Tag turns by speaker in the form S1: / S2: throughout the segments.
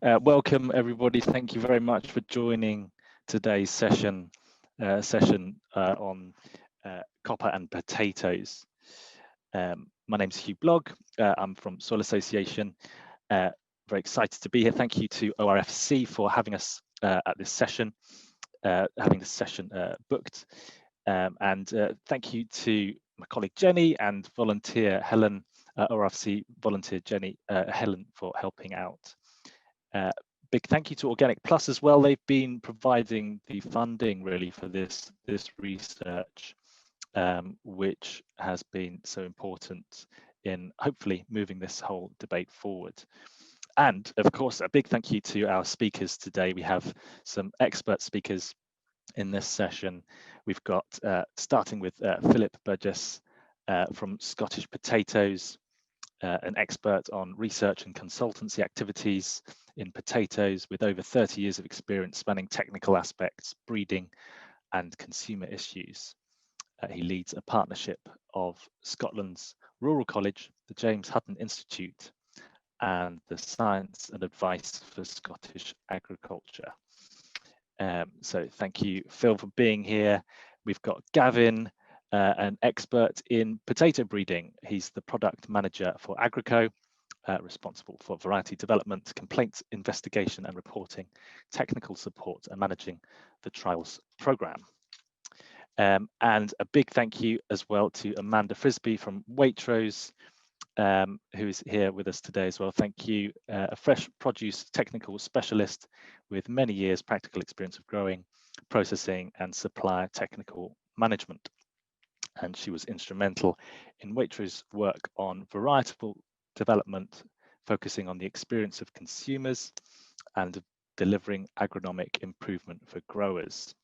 S1: Welcome everybody. Thank you very much for joining today's session on copper and potatoes. My name's Hugh Blogg. I'm from Soil Association. Very excited to be here. Thank you to ORFC for having us at this session, having this session booked. And thank you to my colleague Jenny and volunteer Helen, ORFC volunteer Jenny, Helen, for helping out. Big thank you to Organic Plus as well. They've been providing the funding really for this research, which has been so important in hopefully moving this whole debate forward. And of course, a big thank you to our speakers today. We have some expert speakers in this session. We've got starting with Philip Burgess from Scottish Potatoes, an expert on research and consultancy activities in potatoes with over 30 years of experience spanning technical aspects, breeding and consumer issues. He leads a partnership of Scotland's Rural College, the James Hutton Institute, and the Science and Advice for Scottish Agriculture. So thank you, Phil, for being here. We've got Gavin, an expert in potato breeding. He's the product manager for Agrico, responsible for variety development, complaints investigation and reporting, technical support and managing the trials programme. And a big thank you as well to Amanda Frisby from Waitrose, who is here with us today as well. Thank you. A fresh produce technical specialist with many years practical experience of growing, processing and supplier technical management. And she was instrumental in Waitrose's work on varietal development, focusing on the experience of consumers and delivering agronomic improvement for growers.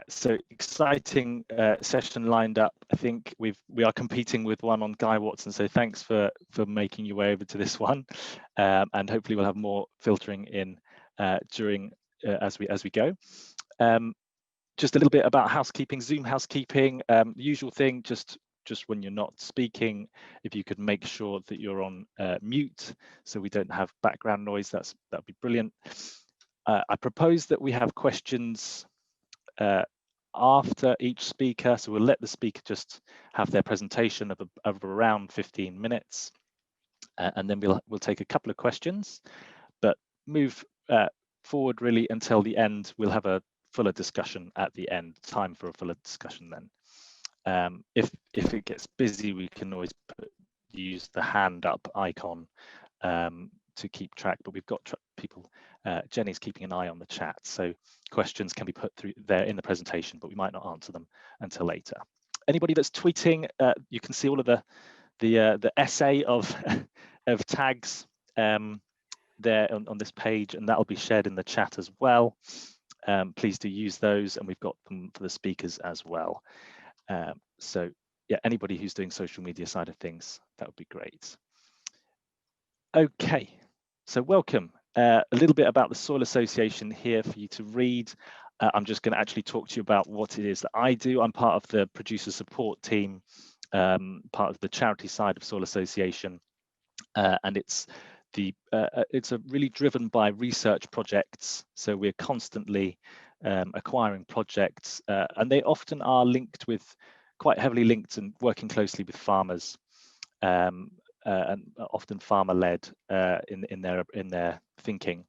S1: So exciting session lined up. I think we are competing with one on Guy Watson. So thanks for making your way over to this one, and hopefully we'll have more filtering in during as we go. Just a little bit about housekeeping, Zoom housekeeping. Usual thing, just when you're not speaking, if you could make sure that you're on mute so we don't have background noise, that'd be brilliant. I propose that we have questions after each speaker, so we'll let the speaker just have their presentation of around 15 minutes, and then we'll take a couple of questions, but move forward really until the end. We'll have a fuller discussion at the end, time for a fuller discussion then. If it gets busy, we can always use the hand up icon to keep track, but we've got people, Jenny's keeping an eye on the chat, so questions can be put through there in the presentation, but we might not answer them until later. Anybody that's tweeting, you can see all of the essay of tags there on this page, and that'll be shared in the chat as well. Please do use those, and we've got them for the speakers as well. So yeah, anybody who's doing social media side of things, that would be great. Okay, so welcome. A little bit about the Soil Association here for you to read. I'm just going to actually talk to you about what it is that I do. I'm part of the producer support team, part of the charity side of Soil Association, and it's really driven by research projects. So we're constantly acquiring projects, and they often are linked with, quite heavily linked and working closely with farmers. And often farmer-led in their thinking.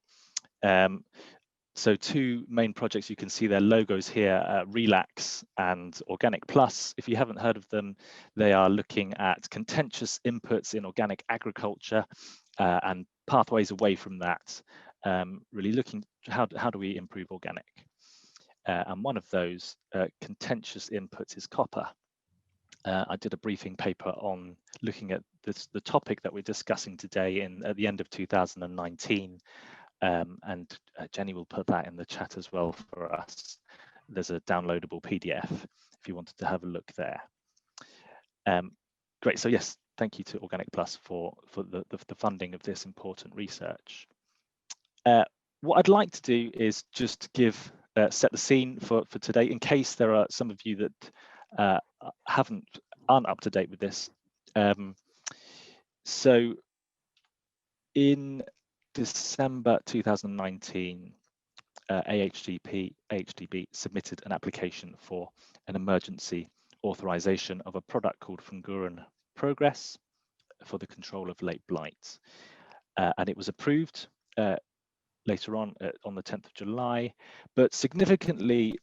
S1: So two main projects, you can see their logos here, Relax and Organic Plus. If you haven't heard of them, they are looking at contentious inputs in organic agriculture and pathways away from that, really looking how do we improve organic. And one of those contentious inputs is copper. I did a briefing paper on looking at the topic that we're discussing today at the end of 2019, and Jenny will put that in the chat as well for us. There's a downloadable PDF if you wanted to have a look there. Great, so yes, thank you to Organic Plus for the funding of this important research. What I'd like to do is just set the scene for today, in case there are some of you that aren't up to date with this. So in December 2019, AHDB submitted an application for an emergency authorization of a product called Funguran Progress for the control of late blight, and it was approved later on the 10th of July. But significantly,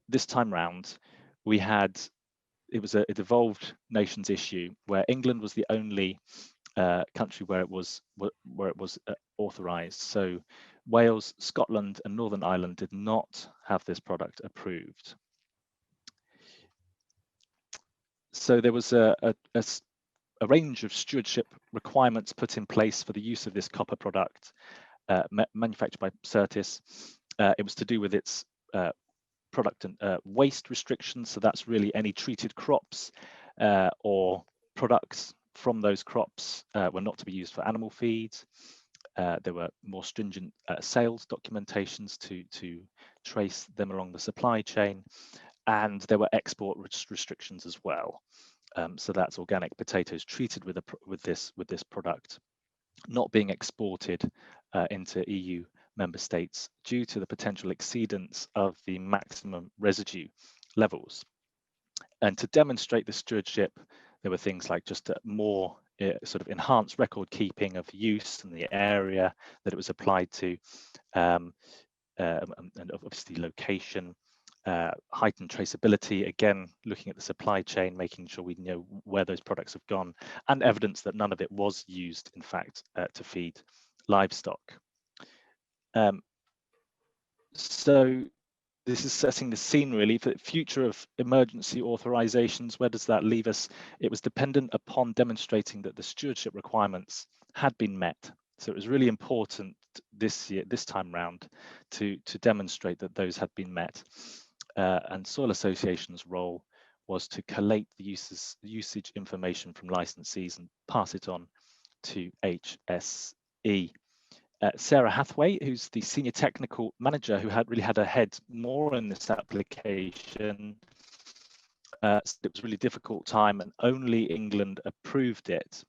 S1: this time round, it was a devolved nations issue where England was the only country where it was authorized. So Wales, Scotland, and Northern Ireland did not have this product approved. So there was a range of stewardship requirements put in place for the use of this copper product manufactured by Certis. It was to do with its product and waste restrictions. So that's really any treated crops or products from those crops were not to be used for animal feeds. There were more stringent sales documentations to trace them along the supply chain, and there were export restrictions as well. So that's organic potatoes treated with this product not being exported into EU member states due to the potential exceedance of the maximum residue levels. And to demonstrate the stewardship, there were things like just a more sort of enhanced record keeping of use and the area that it was applied to, and obviously location, heightened traceability, again, looking at the supply chain, making sure we know where those products have gone, and evidence that none of it was used, in fact, to feed livestock. So this is setting the scene really for the future of emergency authorizations. Where does that leave us? It was dependent upon demonstrating that the stewardship requirements had been met. So it was really important this time round, to demonstrate that those had been met. And Soil Association's role was to collate the usage information from licensees and pass it on to HSE. Sarah Hathaway, who's the senior technical manager, who had her head more in this application, said it was a really difficult time and only England approved it,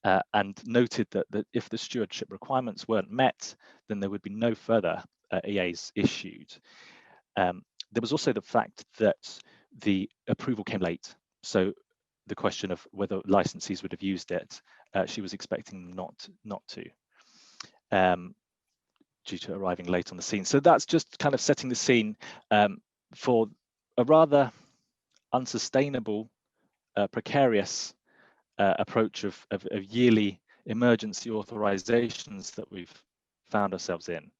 S1: and noted that if the stewardship requirements weren't met, then there would be no further EAs issued. There was also the fact that the approval came late. So the question of whether licensees would have used it, she was expecting not to. Due to arriving late on the scene. So that's just kind of setting the scene for a rather unsustainable, precarious approach of yearly emergency authorizations that we've found ourselves in.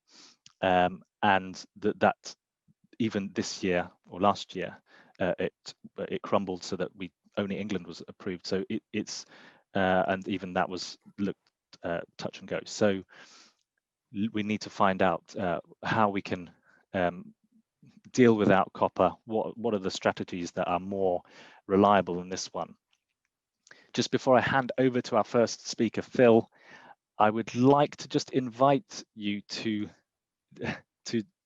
S1: And that even this year or last year, it crumbled so that only England was approved. So it's and even that was looked touch and go. So we need to find out how we can deal without copper. What are the strategies that are more reliable than this one? Just before I hand over to our first speaker, Phil, I would like to just invite you to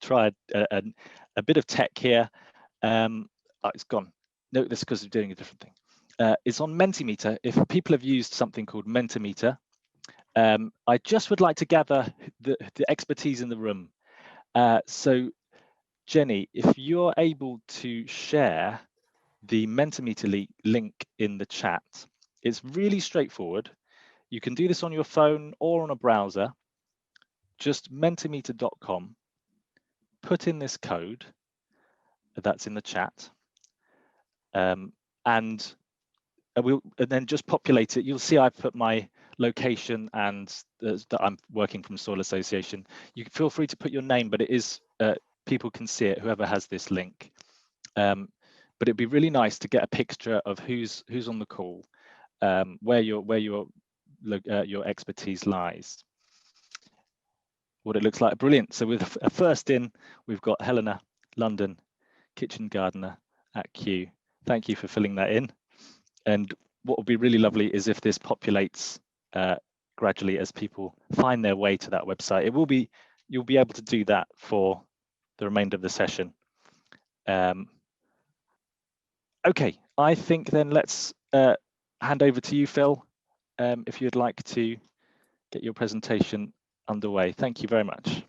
S1: try a bit of tech here. It's gone. No, this is because of doing a different thing. It's on Mentimeter. If people have used something called Mentimeter, I just would like to gather the expertise in the room. So Jenny, if you're able to share the Mentimeter link in the chat, it's really straightforward. You can do this on your phone or on a browser. Just mentimeter.com, put in this code that's in the chat, and then just populate it. You'll see I've put my location and that I'm working from Soil Association. You can feel free to put your name, but it is people can see it, whoever has this link. But it'd be really nice to get a picture of who's on the call, where your expertise lies, what it looks like. Brilliant. So with a first in, we've got Helena, London, kitchen gardener at Kew. Thank you for filling that in. And what would be really lovely is if this populates gradually as people find their way to that website. You'll be able to do that for the remainder of the session. Okay, I think then let's hand over to you, Phil, if you'd like to get your presentation underway. Thank you very much.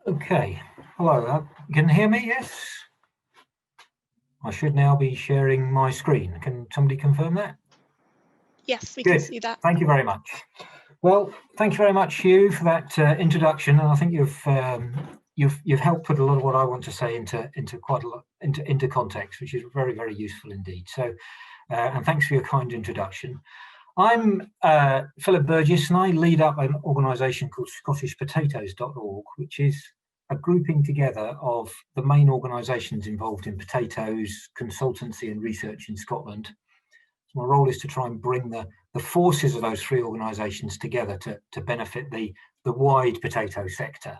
S2: Okay, hello, can you hear me? Yes? I should now be sharing my screen. Can somebody confirm that?
S3: Yes, we
S2: Good.
S3: can see that.
S2: Thank you very much. Well, thank you very much, Hugh, for that introduction. And I think you've helped put a lot of what I want to say into quite a lot into context, which is very, very useful indeed. So, and thanks for your kind introduction. I'm Philip Burgess, and I lead up an organisation called ScottishPotatoes.org, which is a grouping together of the main organisations involved in potatoes, consultancy and research in Scotland. So my role is to try and bring the forces of those three organisations together to benefit the wide potato sector,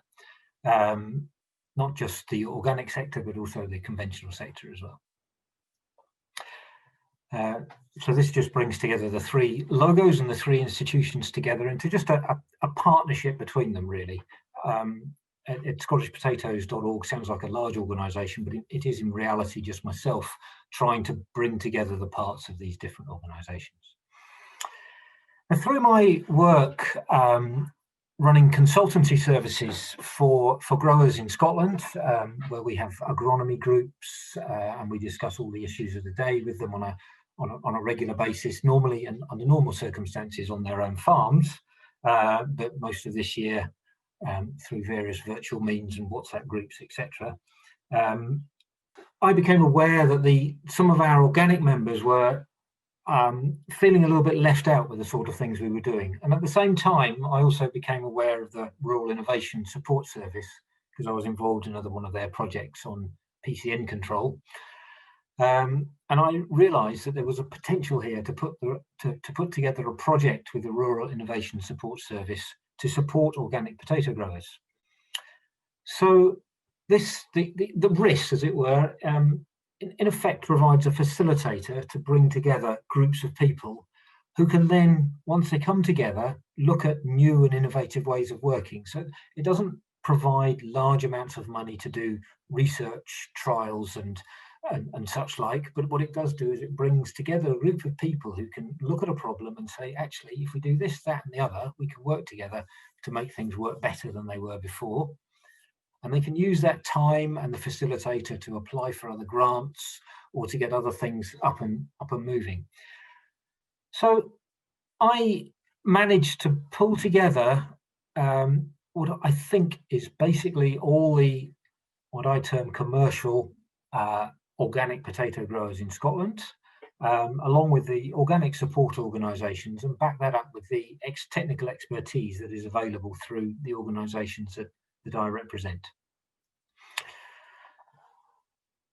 S2: not just the organic sector, but also the conventional sector as well. So this just brings together the three logos and the three institutions together into just a partnership between them, really. At ScottishPotatoes.org sounds like a large organisation, but it is in reality just myself trying to bring together the parts of these different organisations. Now, through my work running consultancy services for growers in Scotland, where we have agronomy groups and we discuss all the issues of the day with them on a regular basis, normally and under normal circumstances on their own farms, but most of this year through various virtual means and WhatsApp groups, etc. I became aware that some of our organic members were feeling a little bit left out with the sort of things we were doing. And at the same time, I also became aware of the Rural Innovation Support Service, because I was involved in another one of their projects on PCN control. And I realised that there was a potential here to put together a project with the Rural Innovation Support Service to support organic potato growers. So the RIS, as it were, in effect provides a facilitator to bring together groups of people who can then, once they come together, look at new and innovative ways of working. So it doesn't provide large amounts of money to do research trials and such like, but what it does do is it brings together a group of people who can look at a problem and say, actually, if we do this, that and the other, we can work together to make things work better than they were before. And they can use that time and the facilitator to apply for other grants or to get other things up and moving. So I managed to pull together what I think is basically all the, what I term commercial organic potato growers in Scotland, along with the organic support organisations, and back that up with the technical expertise that is available through the organisations that I represent.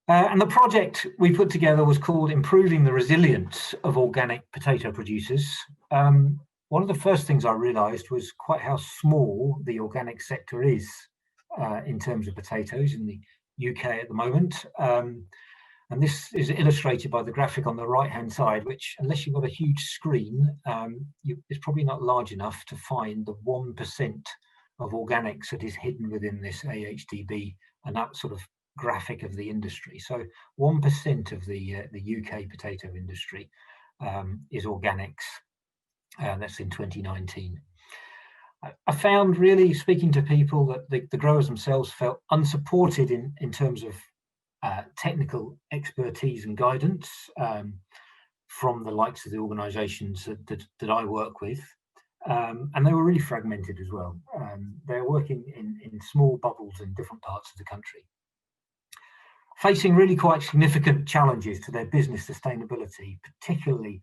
S2: And the project we put together was called Improving the Resilience of Organic Potato Producers. One of the first things I realised was quite how small the organic sector is in terms of potatoes in the UK at the moment. And this is illustrated by the graphic on the right-hand side, which, unless you've got a huge screen, it's probably not large enough to find the 1% of organics that is hidden within this AHDB and that sort of graphic of the industry. So 1% of the UK potato industry is organics. That's in 2019. I found, really speaking to people, that the growers themselves felt unsupported in terms of technical expertise and guidance from the likes of the organisations that I work with. And they were really fragmented as well. They're working in small bubbles in different parts of the country, facing really quite significant challenges to their business sustainability, particularly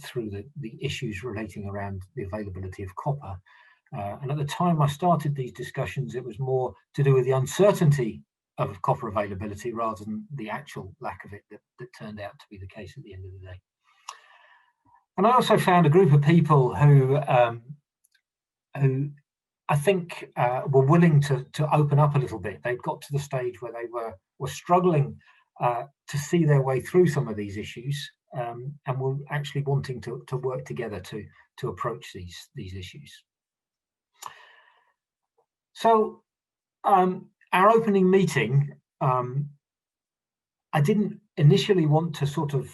S2: through the issues relating around the availability of copper. And at the time I started these discussions, it was more to do with the uncertainty of copper availability rather than the actual lack of it that turned out to be the case at the end of the day. And I also found a group of people who I think were willing to open up a little bit. They'd got to the stage where they were struggling to see their way through some of these issues, and were actually wanting to work together to approach these issues. So our opening meeting, I didn't initially want to sort of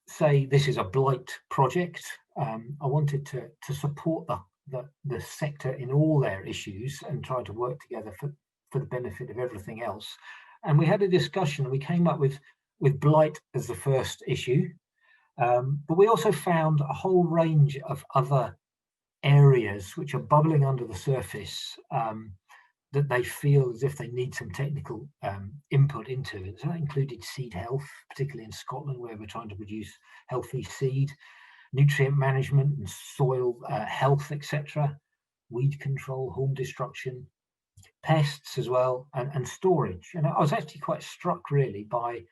S2: say this is a Blight project. I wanted to support the sector in all their issues and try to work together for the benefit of everything else. And we had a discussion. We came up with blight as the first issue, but we also found a whole range of other areas which are bubbling under the surface that they feel as if they need some technical input into. So that included seed health, particularly in Scotland, where we're trying to produce healthy seed, nutrient management and soil health, etc., weed control, horn destruction, pests as well, and storage. And I was actually quite struck really by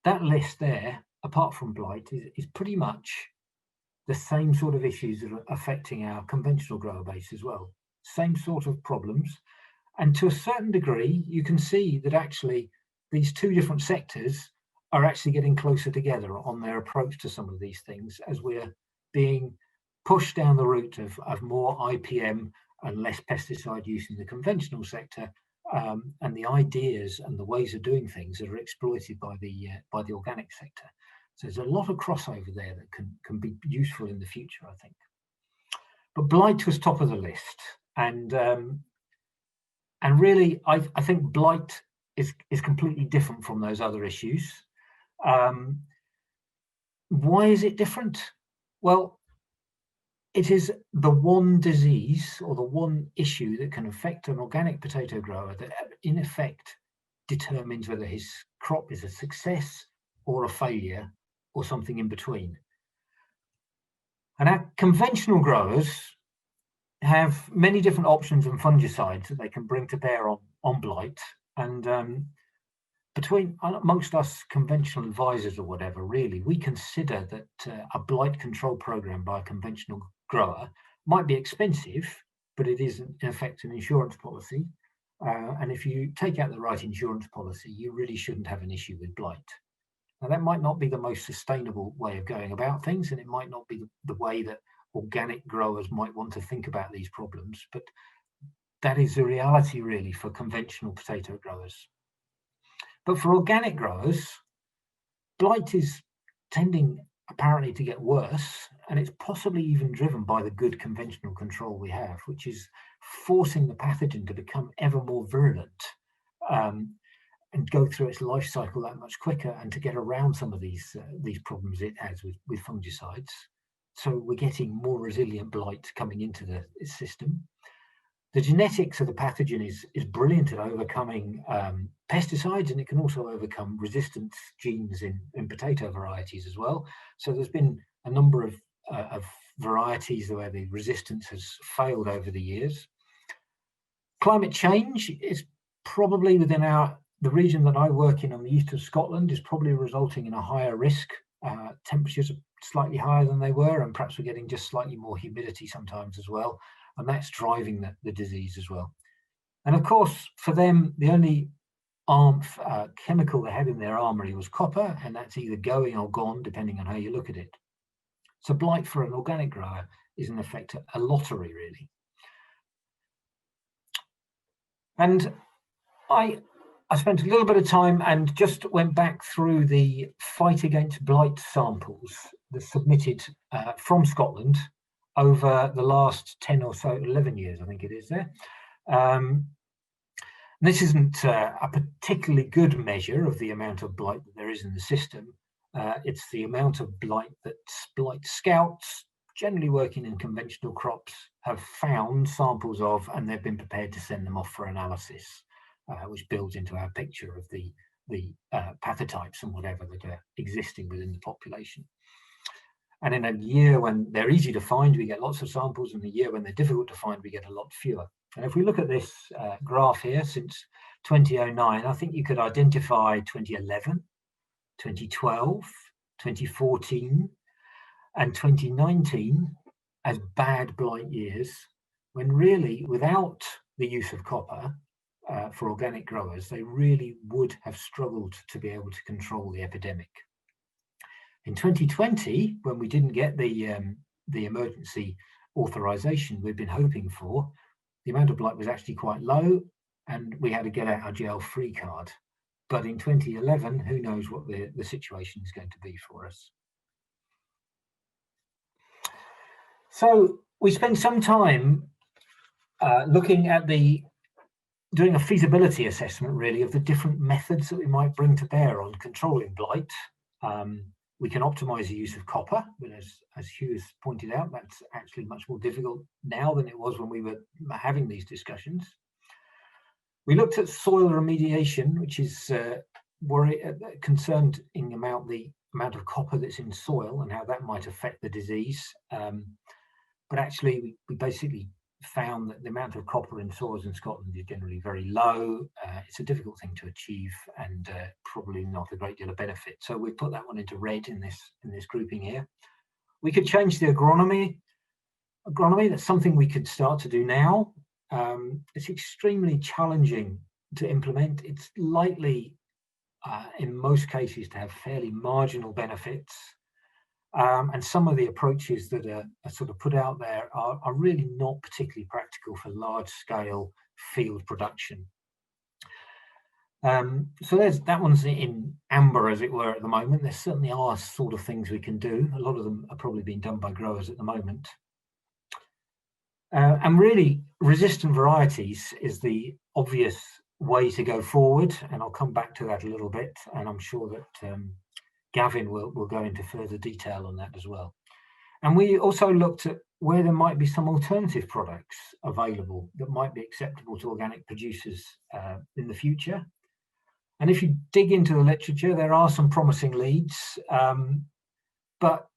S2: that list there, apart from blight, is pretty much the same sort of issues that are affecting our conventional grower base as well. Same sort of problems. And to a certain degree, you can see that actually these two different sectors are actually getting closer together on their approach to some of these things as we're being pushed down the route of more IPM and less pesticide use in the conventional sector, and the ideas and the ways of doing things that are exploited by the organic sector. So there's a lot of crossover there that can be useful in the future, I think. But blight was top of the list, and really, I think blight is completely different from those other issues. Why is it different? Well, it is the one disease or the one issue that can affect an organic potato grower that in effect determines whether his crop is a success or a failure or something in between. And our conventional growers have many different options and fungicides that they can bring to bear on blight. And amongst us conventional advisors or whatever, really, we consider that a blight control program by a conventional grower might be expensive, but it is in effect an insurance policy. And if you take out the right insurance policy, you really shouldn't have an issue with blight. Now, that might not be the most sustainable way of going about things, and it might not be the way that organic growers might want to think about these problems, but that is the reality really for conventional potato growers. But for organic growers, blight is tending apparently to get worse, and it's possibly even driven by the good conventional control we have, which is forcing the pathogen to become ever more virulent and go through its life cycle that much quicker, and to get around some of these problems it has with fungicides. So we're getting more resilient blight coming into the system. The genetics of the pathogen is brilliant at overcoming pesticides, and it can also overcome resistance genes in potato varieties as well. So there's been a number of varieties where the resistance has failed over the years. Climate change is probably within the region that I work in on the east of Scotland is probably resulting in a higher risk. Temperatures are slightly higher than they were, and perhaps we're getting just slightly more humidity sometimes as well. And that's driving the disease as well. And of course, for them, the only chemical they had in their armory was copper, and that's either going or gone, depending on how you look at it. So blight for an organic grower is in effect a lottery, really. And I spent a little bit of time and just went back through the fight against blight samples that submitted from Scotland over the last 10 or so, 11 years, I think it is there. This isn't a particularly good measure of the amount of blight that there is in the system. It's the amount of blight that blight scouts, generally working in conventional crops, have found samples of, and they've been prepared to send them off for analysis, which builds into our picture of the pathotypes and whatever that are existing within the population. And in a year when they're easy to find, we get lots of samples. In a year when they're difficult to find, we get a lot fewer. And if we look at this graph here since 2009, I think you could identify 2011, 2012, 2014, and 2019 as bad blight years, when really, without the use of copper for organic growers, they really would have struggled to be able to control the epidemic. In 2020, when we didn't get the emergency authorization we've been hoping for, the amount of blight was actually quite low, and we had to get out our jail free card. But in 2011, who knows what the situation is going to be for us. So we spent some time looking at doing a feasibility assessment, really, of the different methods that we might bring to bear on controlling blight. We can optimize the use of copper, but as Hugh has pointed out, that's actually much more difficult now than it was when we were having these discussions. We looked at soil remediation, which is concerned in the amount of copper that's in soil and how that might affect the disease. But actually, we basically found that the amount of copper in soils in Scotland is generally very low. It's a difficult thing to achieve and probably not a great deal of benefit. So we put that one into red in this grouping here. We could change the agronomy. That's something we could start to do now. It's extremely challenging to implement. It's likely, in most cases, to have fairly marginal benefits. And some of the approaches that are sort of put out there are really not particularly practical for large-scale field production. So that one's in amber, as it were, at the moment. There certainly are sort of things we can do. A lot of them are probably being done by growers at the moment. And really, resistant varieties is the obvious way to go forward, and I'll come back to that a little bit, and I'm sure that Gavin will go into further detail on that as well. And we also looked at where there might be some alternative products available that might be acceptable to organic producers in the future. And if you dig into the literature, there are some promising leads, but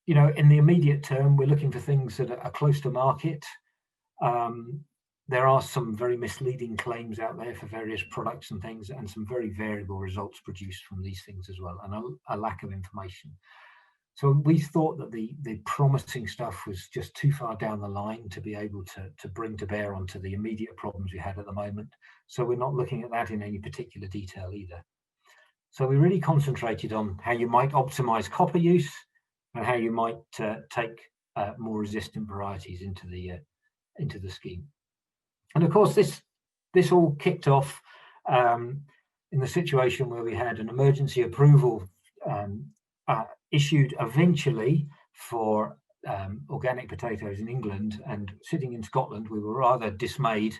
S2: in the immediate term, we're looking for things that are close to market. There are some very misleading claims out there for various products and things, and some very variable results produced from these things as well, and a lack of information. So we thought that the promising stuff was just too far down the line to be able to bring to bear onto the immediate problems we had at the moment. So we're not looking at that in any particular detail either. So we really concentrated on how you might optimize copper use and how you might take more resistant varieties into the scheme. And of course, this all kicked off in the situation where we had an emergency approval issued eventually for organic potatoes in England. And sitting in Scotland, we were rather dismayed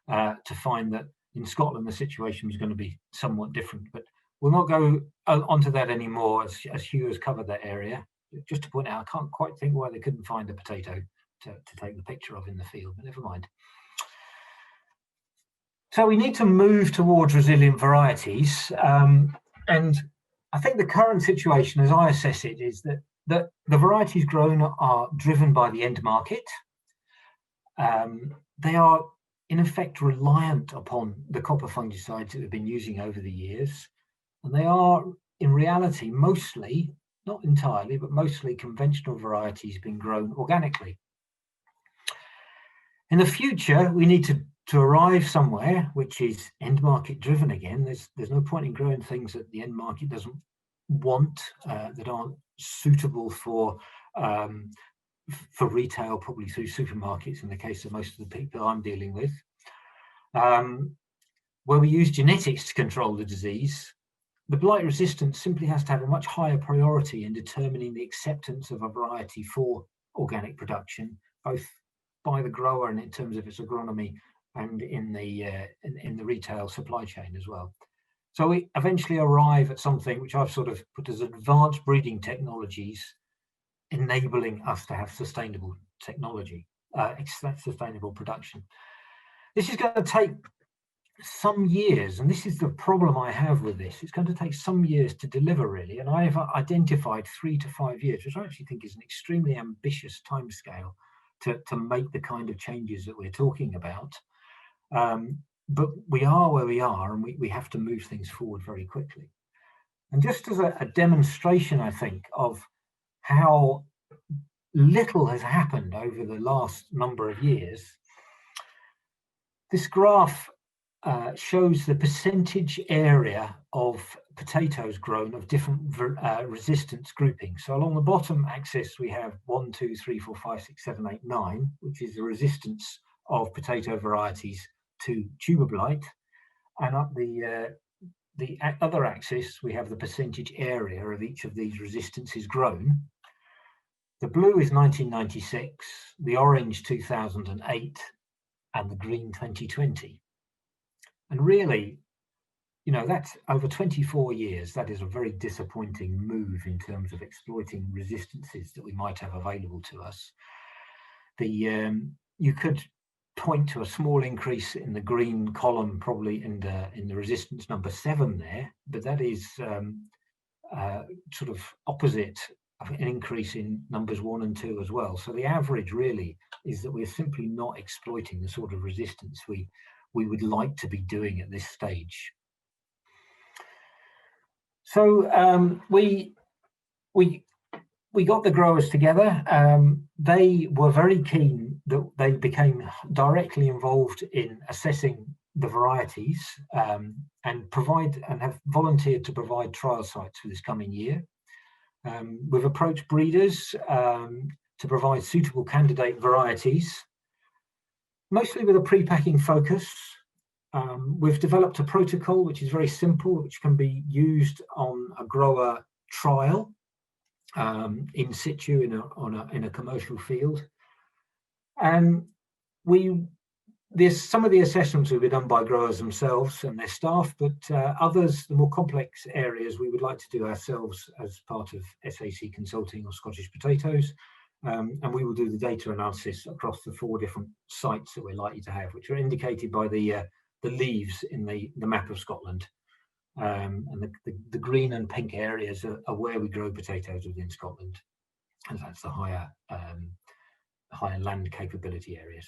S2: to find that in Scotland the situation was going to be somewhat different. But we'll not go onto that anymore, as Hugh has covered that area. Just to point out, I can't quite think why they couldn't find a potato to take the picture of in the field, but never mind. So we need to move towards resilient varieties. And I think the current situation, as I assess it, is that the varieties grown are driven by the end market. They are, in effect, reliant upon the copper fungicides that we've been using over the years. And they are, in reality, mostly, not entirely, but mostly conventional varieties being grown organically. In the future, we need to arrive somewhere which is end market driven again. There's no point in growing things that the end market doesn't want, that aren't suitable for retail, probably through supermarkets in the case of most of the people I'm dealing with. Where we use genetics to control the disease, the blight resistance simply has to have a much higher priority in determining the acceptance of a variety for organic production, both by the grower and in terms of its agronomy and in the retail supply chain as well. So we eventually arrive at something which I've sort of put as advanced breeding technologies, enabling us to have sustainable technology, sustainable production. This is going to take some years, and this is the problem I have with this. It's going to take some years to deliver, really, and I have identified 3 to 5 years, which I actually think is an extremely ambitious timescale to make the kind of changes that we're talking about. But we are where we are, and we have to move things forward very quickly. And just as a demonstration, I think, of how little has happened over the last number of years, this graph shows the percentage area of potatoes grown of different resistance groupings. So along the bottom axis, we have 1, 2, 3, 4, 5, 6, 7, 8, 9, which is the resistance of potato varieties to tuber blight. And up the other axis, we have the percentage area of each of these resistances grown. The blue is 1996, the orange 2008, and the green 2020. And really, you know, that's over 24 years. That is a very disappointing move in terms of exploiting resistances that we might have available to us. You could point to a small increase in the green column, probably in the resistance number 7 there, but that is sort of opposite of an increase in numbers 1 and 2 as well. So the average really is that we're simply not exploiting the sort of resistance we would like to be doing at this stage. So we got the growers together. They were very keen that they became directly involved in assessing the varieties and have volunteered to provide trial sites for this coming year. We've approached breeders to provide suitable candidate varieties, mostly with a pre-packing focus. We've developed a protocol which is very simple, which can be used on a grower trial in situ in a commercial field. And some of the assessments will be done by growers themselves and their staff, but others, the more complex areas, we would like to do ourselves as part of SAC Consulting or Scottish Potatoes. And we will do the data analysis across the 4 different sites that we're likely to have, which are indicated by the leaves in the map of Scotland. And the green and pink areas are where we grow potatoes within Scotland, and that's the higher land capability areas.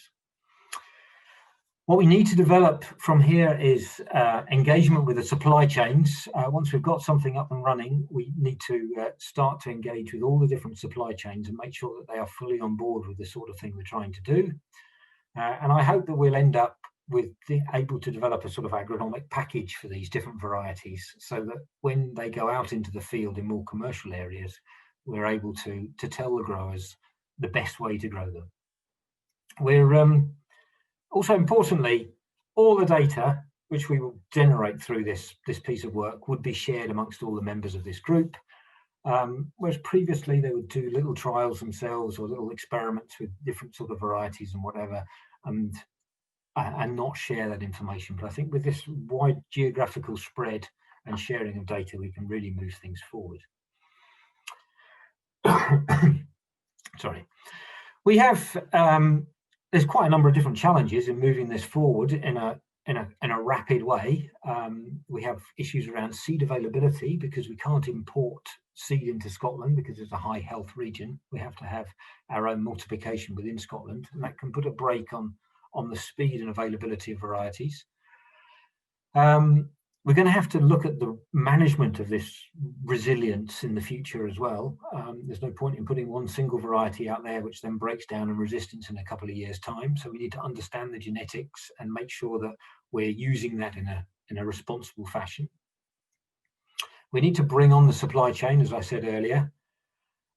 S2: What we need to develop from here is engagement with the supply chains. Once we've got something up and running, we need to start to engage with all the different supply chains and make sure that they are fully on board with the sort of thing we're trying to do. And I hope that we'll end up with able to develop a sort of agronomic package for these different varieties, so that when they go out into the field in more commercial areas, we're able to tell the growers the best way to grow them. We're also, importantly, all the data which we will generate through this piece of work would be shared amongst all the members of this group. Whereas previously they would do little trials themselves or little experiments with different sort of varieties and whatever, and not share that information. But I think with this wide geographical spread and sharing of data, we can really move things forward. Sorry. We have there's quite a number of different challenges in moving this forward in a rapid way. We have issues around seed availability, because we can't import seed into Scotland because it's a high health region. We have to have our own multiplication within Scotland, and that can put a brake on the speed and availability of varieties. We're going to have to look at the management of this resilience in the future as well. There's no point in putting one single variety out there which then breaks down in resistance in a couple of years' time. So we need to understand the genetics and make sure that we're using that in a responsible fashion. We need to bring on the supply chain, as I said earlier.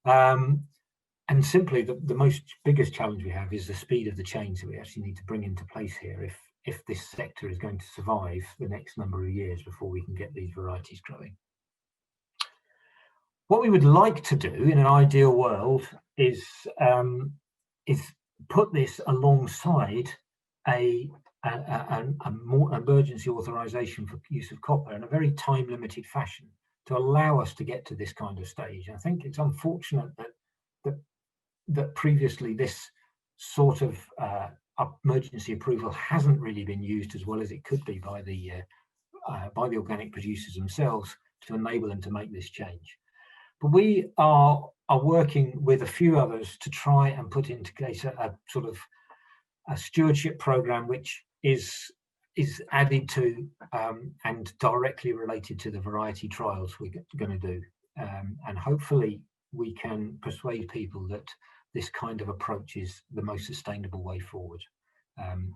S2: And simply the biggest challenge we have is the speed of the change that we actually need to bring into place here if this sector is going to survive the next number of years before we can get these varieties growing. What we would like to do in an ideal world is put this alongside a more emergency authorization for use of copper in a very time-limited fashion to allow us to get to this kind of stage. I think it's unfortunate that previously this sort of emergency approval hasn't really been used as well as it could be by the organic producers themselves to enable them to make this change. But we are working with a few others to try and put into place a sort of a stewardship program which is added to and directly related to the variety trials we're going to do. And hopefully we can persuade people that this kind of approach is the most sustainable way forward. And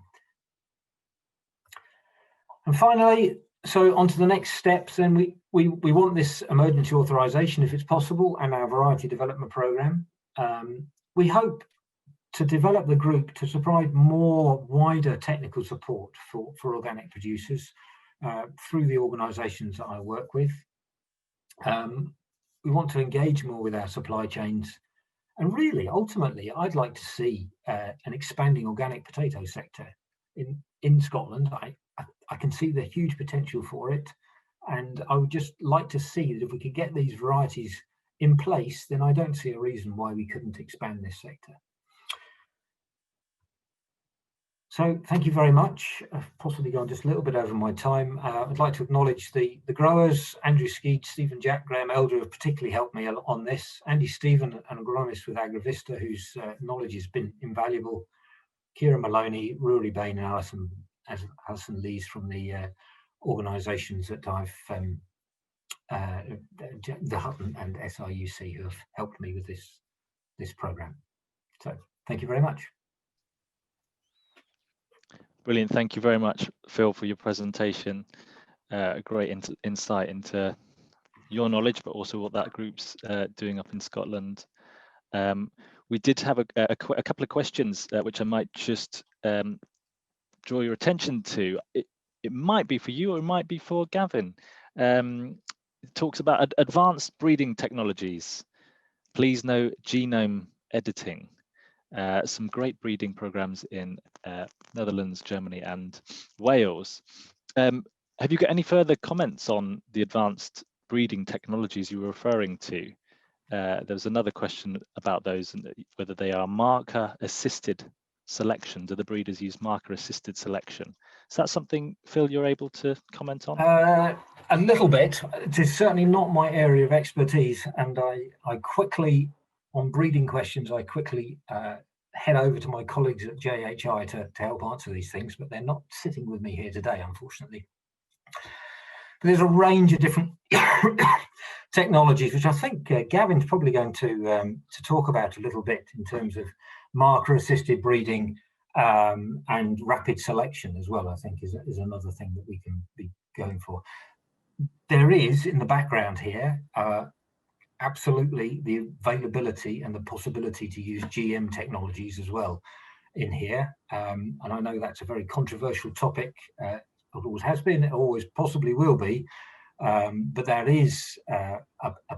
S2: finally, so on to the next steps, then we want this emergency authorization if it's possible, and our variety development program. We hope to develop the group to provide more wider technical support for organic producers through the organisations that I work with. We want to engage more with our supply chains And really, ultimately, I'd like to see an expanding organic potato sector in Scotland. I can see the huge potential for it. And I would just like to see that if we could get these varieties in place, then I don't see a reason why we couldn't expand this sector. So thank you very much. I've possibly gone just a little bit over my time. I'd like to acknowledge the growers, Andrew Skeet, Stephen Jack, Graham Elder, have particularly helped me on this. Andy Stephen, an agronomist with Agravista, whose knowledge has been invaluable. Kira Maloney, Rory Bain, and Alison Lees from the organisations that I've, the Hutton and SRUC, who have helped me with this programme. So thank you very much.
S1: Brilliant. Thank you very much, Phil, for your presentation. A great insight into your knowledge, but also what that group's doing up in Scotland. We did have a couple of questions which I might just draw your attention to. It might be for you or it might be for Gavin. It talks about advanced breeding technologies. Please know genome editing. Some great breeding programs in Netherlands, Germany, and Wales. Have you got any further comments on the advanced breeding technologies you were referring to? There's another question about those and whether they are marker-assisted selection. Do the breeders use marker-assisted selection? Is that something, Phil, you're able to comment on?
S2: A little bit. It is certainly not my area of expertise, and I quickly, on breeding questions, I quickly head over to my colleagues at JHI to help answer these things, but they're not sitting with me here today, unfortunately. But there's a range of different technologies, which I think Gavin's probably going to talk about a little bit in terms of marker-assisted breeding and rapid selection as well, I think is another thing that we can be going for. There is, in the background here, absolutely the availability and the possibility to use GM technologies as well in here. And I know that's a very controversial topic. It always has been, it always possibly will be. But there is a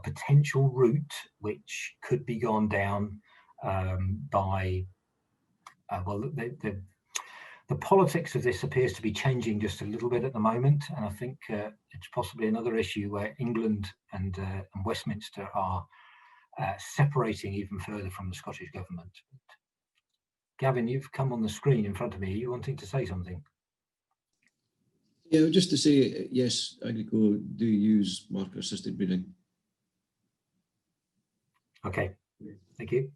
S2: potential route which could be gone down by, well, the politics of this appears to be changing just a little bit at the moment, and I think it's possibly another issue where England and Westminster are separating even further from the Scottish government. Gavin, you've come on the screen in front of me. Are you wanting to say something?
S3: Yeah, just to say, yes, Agrico do use marker-assisted breeding.
S2: Okay, thank you.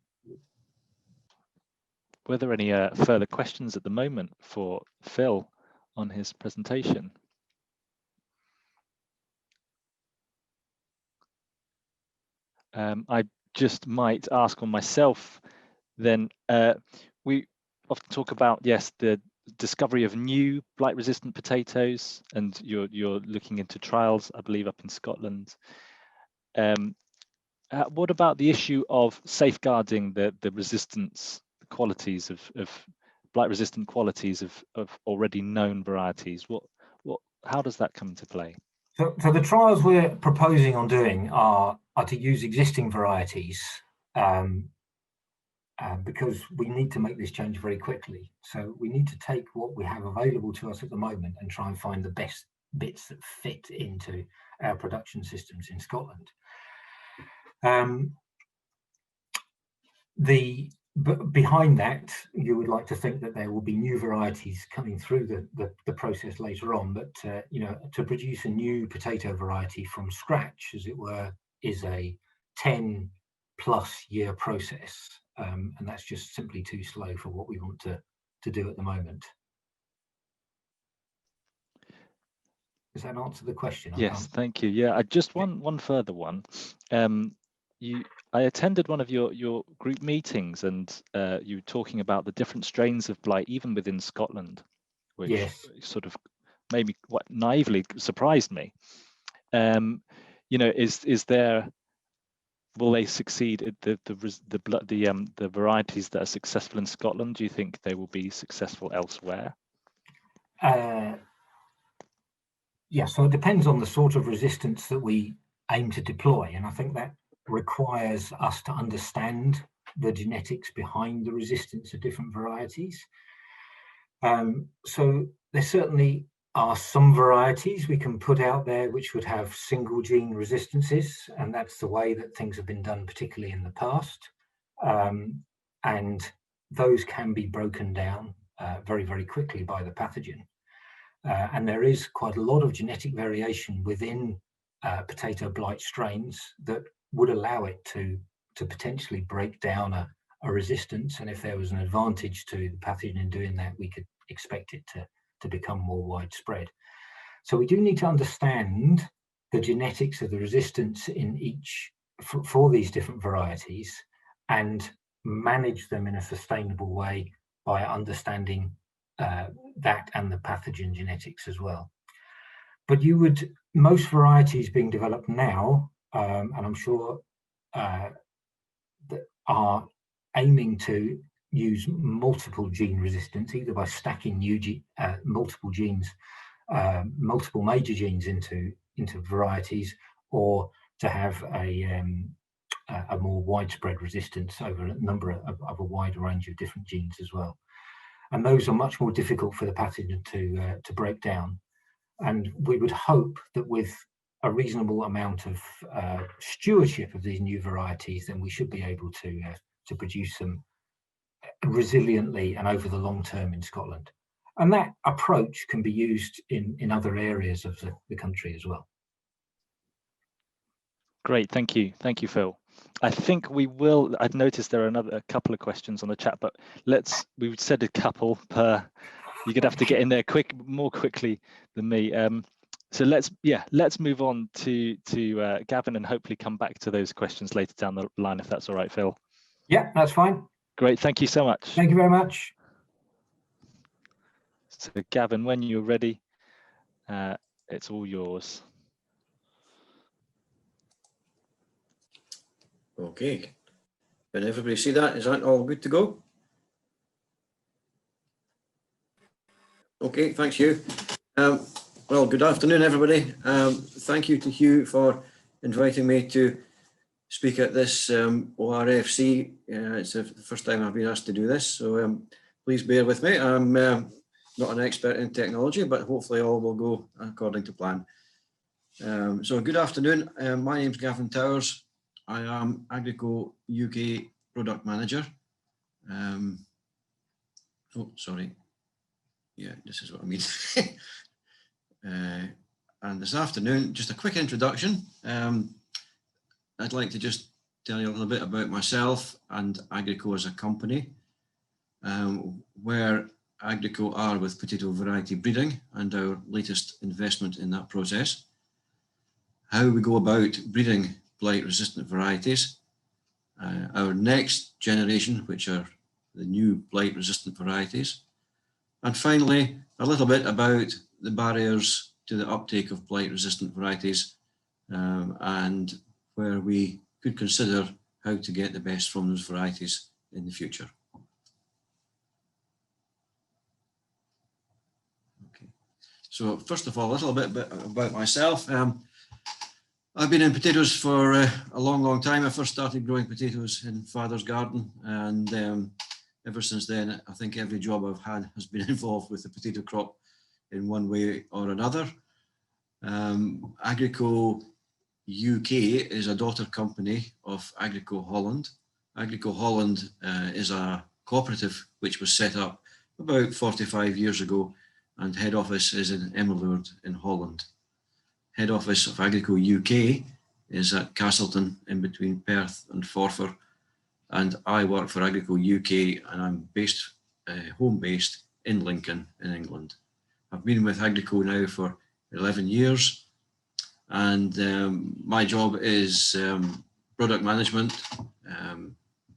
S1: Were there any further questions at the moment for Phil on his presentation? I just might ask on myself then. We often talk about, yes, the discovery of new blight-resistant potatoes, and you're looking into trials, I believe, up in Scotland. What about the issue of safeguarding the resistance qualities of blight-resistant qualities of already known varieties? How does that come into play?
S2: So the trials we're proposing on doing are to use existing varieties because we need to make this change very quickly. So we need to take what we have available to us at the moment and try and find the best bits that fit into our production systems in Scotland. But behind that, you would like to think that there will be new varieties coming through the process later on. But you know, to produce a new potato variety from scratch, as it were, is a 10+ year process, and that's just simply too slow for what we want to do at the moment. Does that answer the question?
S1: Yes, thank you. Yeah, just one further one. I attended one of your group meetings, and you were talking about the different strains of blight, even within Scotland, which
S2: yes,
S1: sort of maybe what naively surprised me. You know, will they succeed? The varieties that are successful in Scotland, do you think they will be successful elsewhere?
S2: Yeah, so it depends on the sort of resistance that we aim to deploy, and I think that requires us to understand the genetics behind the resistance of different varieties. So there certainly are some varieties we can put out there which would have single gene resistances, and that's the way that things have been done, particularly in the past. And those can be broken down very, very quickly by the pathogen. And there is quite a lot of genetic variation within potato blight strains that would allow it to potentially break down a resistance. And if there was an advantage to the pathogen in doing that, we could expect it to become more widespread. So we do need to understand the genetics of the resistance in each for these different varieties and manage them in a sustainable way by understanding that and the pathogen genetics as well. But most varieties being developed now, and I'm sure that are aiming to use multiple gene resistance, either by stacking multiple genes, multiple major genes into varieties, or to have a more widespread resistance over a number of a wider range of different genes as well. And those are much more difficult for the pathogen to break down. And we would hope that with a reasonable amount of stewardship of these new varieties, then we should be able to produce them resiliently and over the long term in Scotland. And that approach can be used in other areas of the country as well. Great,
S1: thank you, Phil. I think we will. I've noticed there are a couple of questions on the chat, but we've said a couple per. You're gonna have to get in there more quickly than me. So let's move on to Gavin and hopefully come back to those questions later down the line, if that's all right, Phil.
S2: Yeah, that's fine.
S1: Great, thank you so much.
S2: Thank you very much.
S1: So Gavin, when you're ready, it's all yours.
S3: Okay, can everybody see that? Is that all good to go? Okay, thanks, Hugh. Well, good afternoon, everybody. Thank you to Hugh for inviting me to speak at this ORFC. It's the first time I've been asked to do this, so please bear with me. I'm not an expert in technology, but hopefully all will go according to plan. So good afternoon. My name's Gavin Towers. I am Agrico UK Product Manager. Oh, sorry. Yeah, this is what I mean. And this afternoon, just a quick introduction. I'd like to just tell you a little bit about myself and Agrico as a company, where Agrico are with potato variety breeding and our latest investment in that process, how we go about breeding blight resistant varieties, our next generation, which are the new blight resistant varieties, and finally a little bit about the barriers to the uptake of blight resistant varieties and where we could consider how to get the best from those varieties in the future. Okay. So first of all, a little bit about myself. I've been in potatoes for a long time. I first started growing potatoes in Father's garden, and ever since then, I think every job I've had has been involved with the potato crop in one way or another. Agrico UK is a daughter company of Agrico Holland. Agrico Holland is a cooperative which was set up about 45 years ago, and head office is in Emmeloord in Holland. Head office of Agrico UK is at Castleton in between Perth and Forfar, and I work for Agrico UK and I'm based, home based in Lincoln in England. I've been with Agrico now for 11 years, and my job is product management,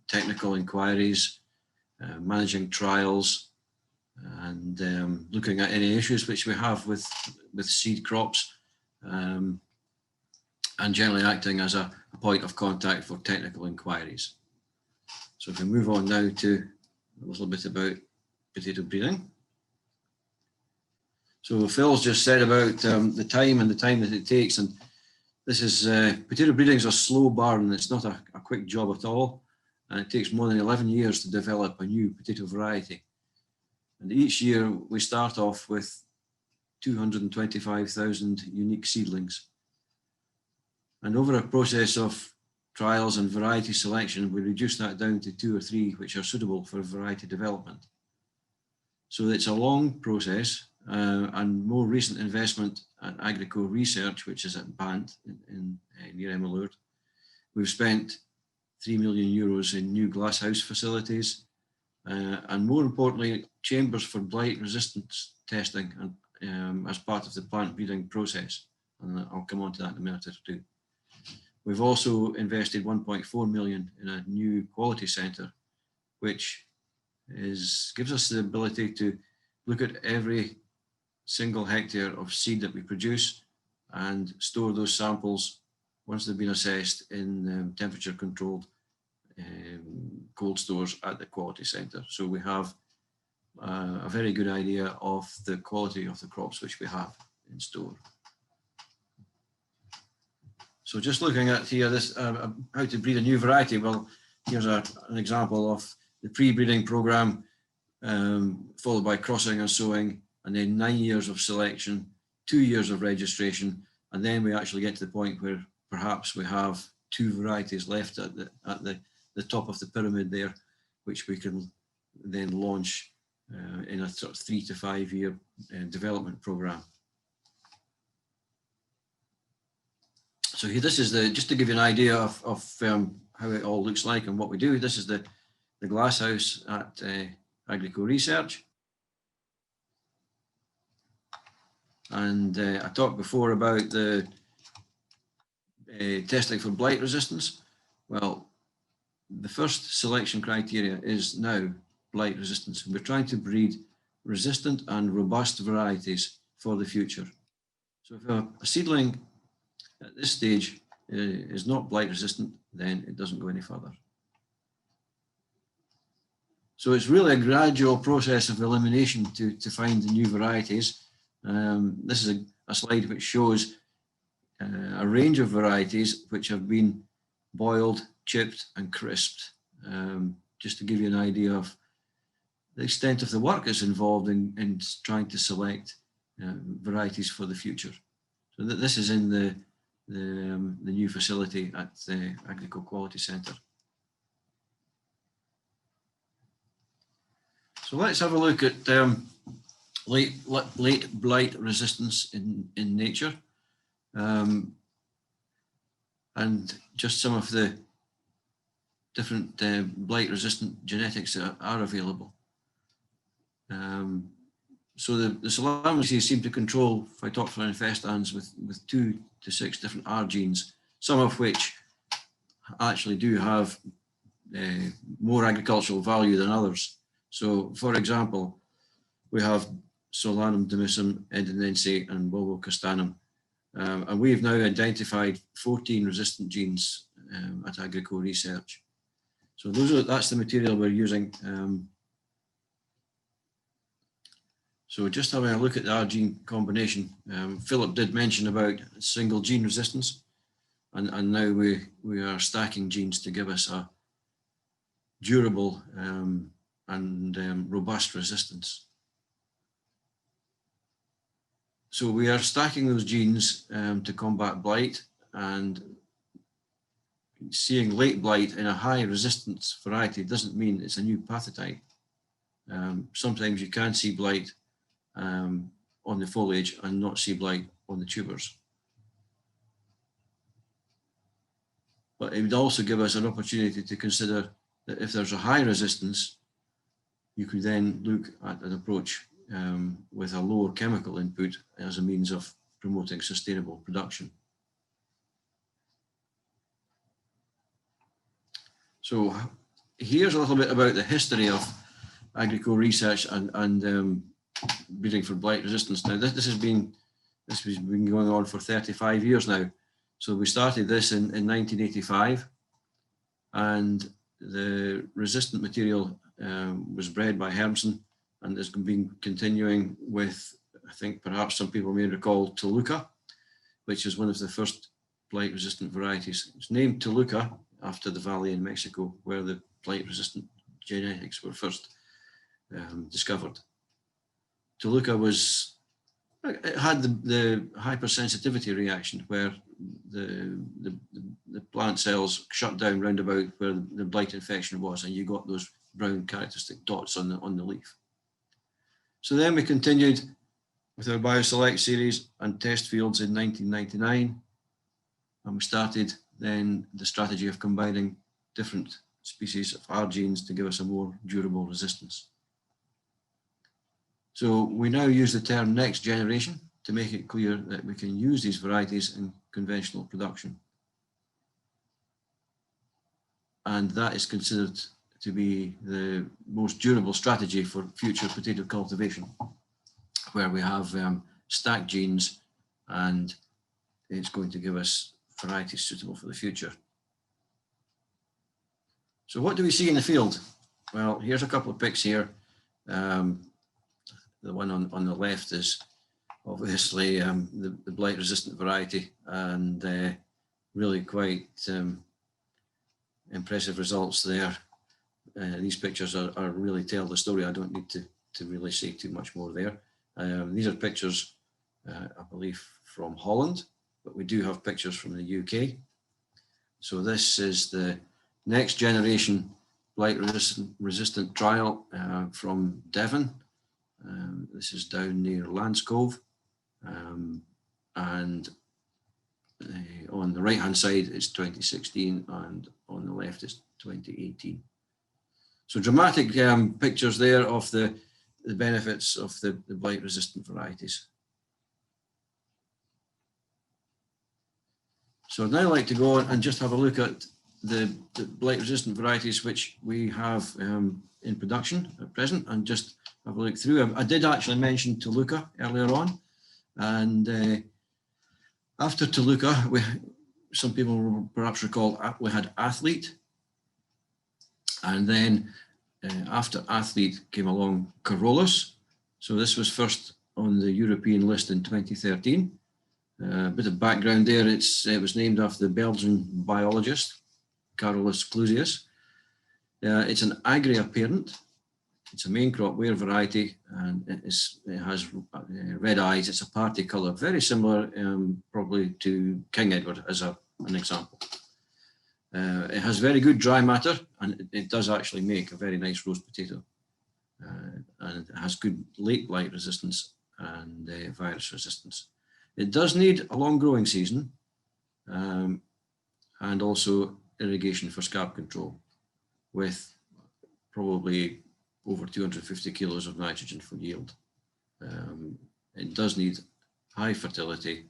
S3: technical inquiries, managing trials, and looking at any issues which we have with seed crops, and generally acting as a point of contact for technical inquiries. So if we move on now to a little bit about potato breeding. So Phil's just said about the time that it takes, and this is potato breeding is a slow burn. It's not a quick job at all. and it takes more than 11 years to develop a new potato variety. And each year we start off with 225,000 unique seedlings. And over a process of trials and variety selection, we reduce that down to 2 or 3 which are suitable for variety development. So it's a long process, and more recent investment at Agrico Research, which is at Bant near Emmeloord. We've spent €3 million in new glasshouse facilities, and more importantly, chambers for blight resistance testing as part of the plant breeding process. And I'll come on to that in a minute or two. We've also invested 1.4 million in a new quality centre, which gives us the ability to look at every single hectare of seed that we produce and store those samples once they've been assessed in temperature controlled cold stores at the quality centre. So we have a very good idea of the quality of the crops which we have in store. So just looking at here, this how to breed a new variety. Well, here's an example of the pre-breeding program, followed by crossing and sowing, and then 9 years of selection, 2 years of registration, and then we actually get to the point where perhaps we have 2 varieties left at the top of the pyramid there, which we can then launch in a sort of 3 to 5 year development program. So here, this is just to give you an idea of how it all looks like and what we do. This is the glasshouse at Agrico Research. And I talked before about the testing for blight resistance. Well, the first selection criteria is now blight resistance. We're trying to breed resistant and robust varieties for the future. So if a seedling at this stage is not blight resistant, then it doesn't go any further. So it's really a gradual process of elimination to find the new varieties. This is a slide which shows a range of varieties which have been boiled, chipped and crisped, just to give you an idea of the extent of the work that's involved in trying to select varieties for the future. So this is in the new facility at the Agrico Quality Centre. So let's have a look at late blight resistance in nature, and just some of the different blight resistant genetics that are available. So the Salamaceae seem to control Phytophthora infestans with 2 to 6 different R genes, some of which actually do have more agricultural value than others. So, for example, we have Solanum demissum, Edinense, and Bulbocastanum, and we've now identified 14 resistant genes at Agrico Research. So that's the material we're using. So just having a look at the R gene combination, Philip did mention about single gene resistance, and now we are stacking genes to give us a durable and robust resistance. So we are stacking those genes to combat blight, and seeing late blight in a high resistance variety doesn't mean it's a new pathotype. Sometimes you can see blight on the foliage and not see blight on the tubers. But it would also give us an opportunity to consider that if there's a high resistance, you could then look at an approach with a lower chemical input as a means of promoting sustainable production. So here's a little bit about the history of Agrico Research and breeding for blight resistance. Now this has been going on for 35 years now. So we started this in 1985, and the resistant material was bred by Hermsen, and has been continuing with, I think perhaps some people may recall, Toluca, which is one of the first blight resistant varieties. It's named Toluca after the valley in Mexico where the blight-resistant genetics were first discovered. Toluca was, it had the hypersensitivity reaction where the plant cells shut down round about where the blight infection was, and you got those brown characteristic dots on the leaf. So then we continued with our BioSelect series and test fields in 1999, and we started then the strategy of combining different species of our genes to give us a more durable resistance. So we now use the term next generation to make it clear that we can use these varieties in conventional production. And that is considered to be the most durable strategy for future potato cultivation, where we have stacked genes, and it's going to give us varieties suitable for the future. So what do we see in the field? Well, here's a couple of pics here. The one on the left is obviously the blight resistant variety, and really quite impressive results there. These pictures are really tell the story. I don't need to really say too much more there. These are pictures, I believe, from Holland, but we do have pictures from the UK. So this is the next generation blight resistant trial from Devon. This is down near Landscove, and on the right hand side is 2016, and on the left is 2018. So dramatic pictures there of the benefits of the blight resistant varieties. So I'd now like to go and just have a look at the blight resistant varieties which we have in production at present, and just have a look through. I did actually mention Toluca earlier on, and after Toluca, some people will perhaps recall we had Athlete, and then after Athlete came along Carolus. So this was first on the European list in 2013. A bit of background there, it was named after the Belgian biologist Carolus Clusius. It's an agria parent. It's a main crop ware variety, and it has red eyes. It's a party colour, very similar probably to King Edward as an example. It has very good dry matter, and it does actually make a very nice roast potato. And it has good late blight resistance and virus resistance. It does need a long growing season, and also irrigation for scab control, with probably over 250 kilos of nitrogen for yield. It does need high fertility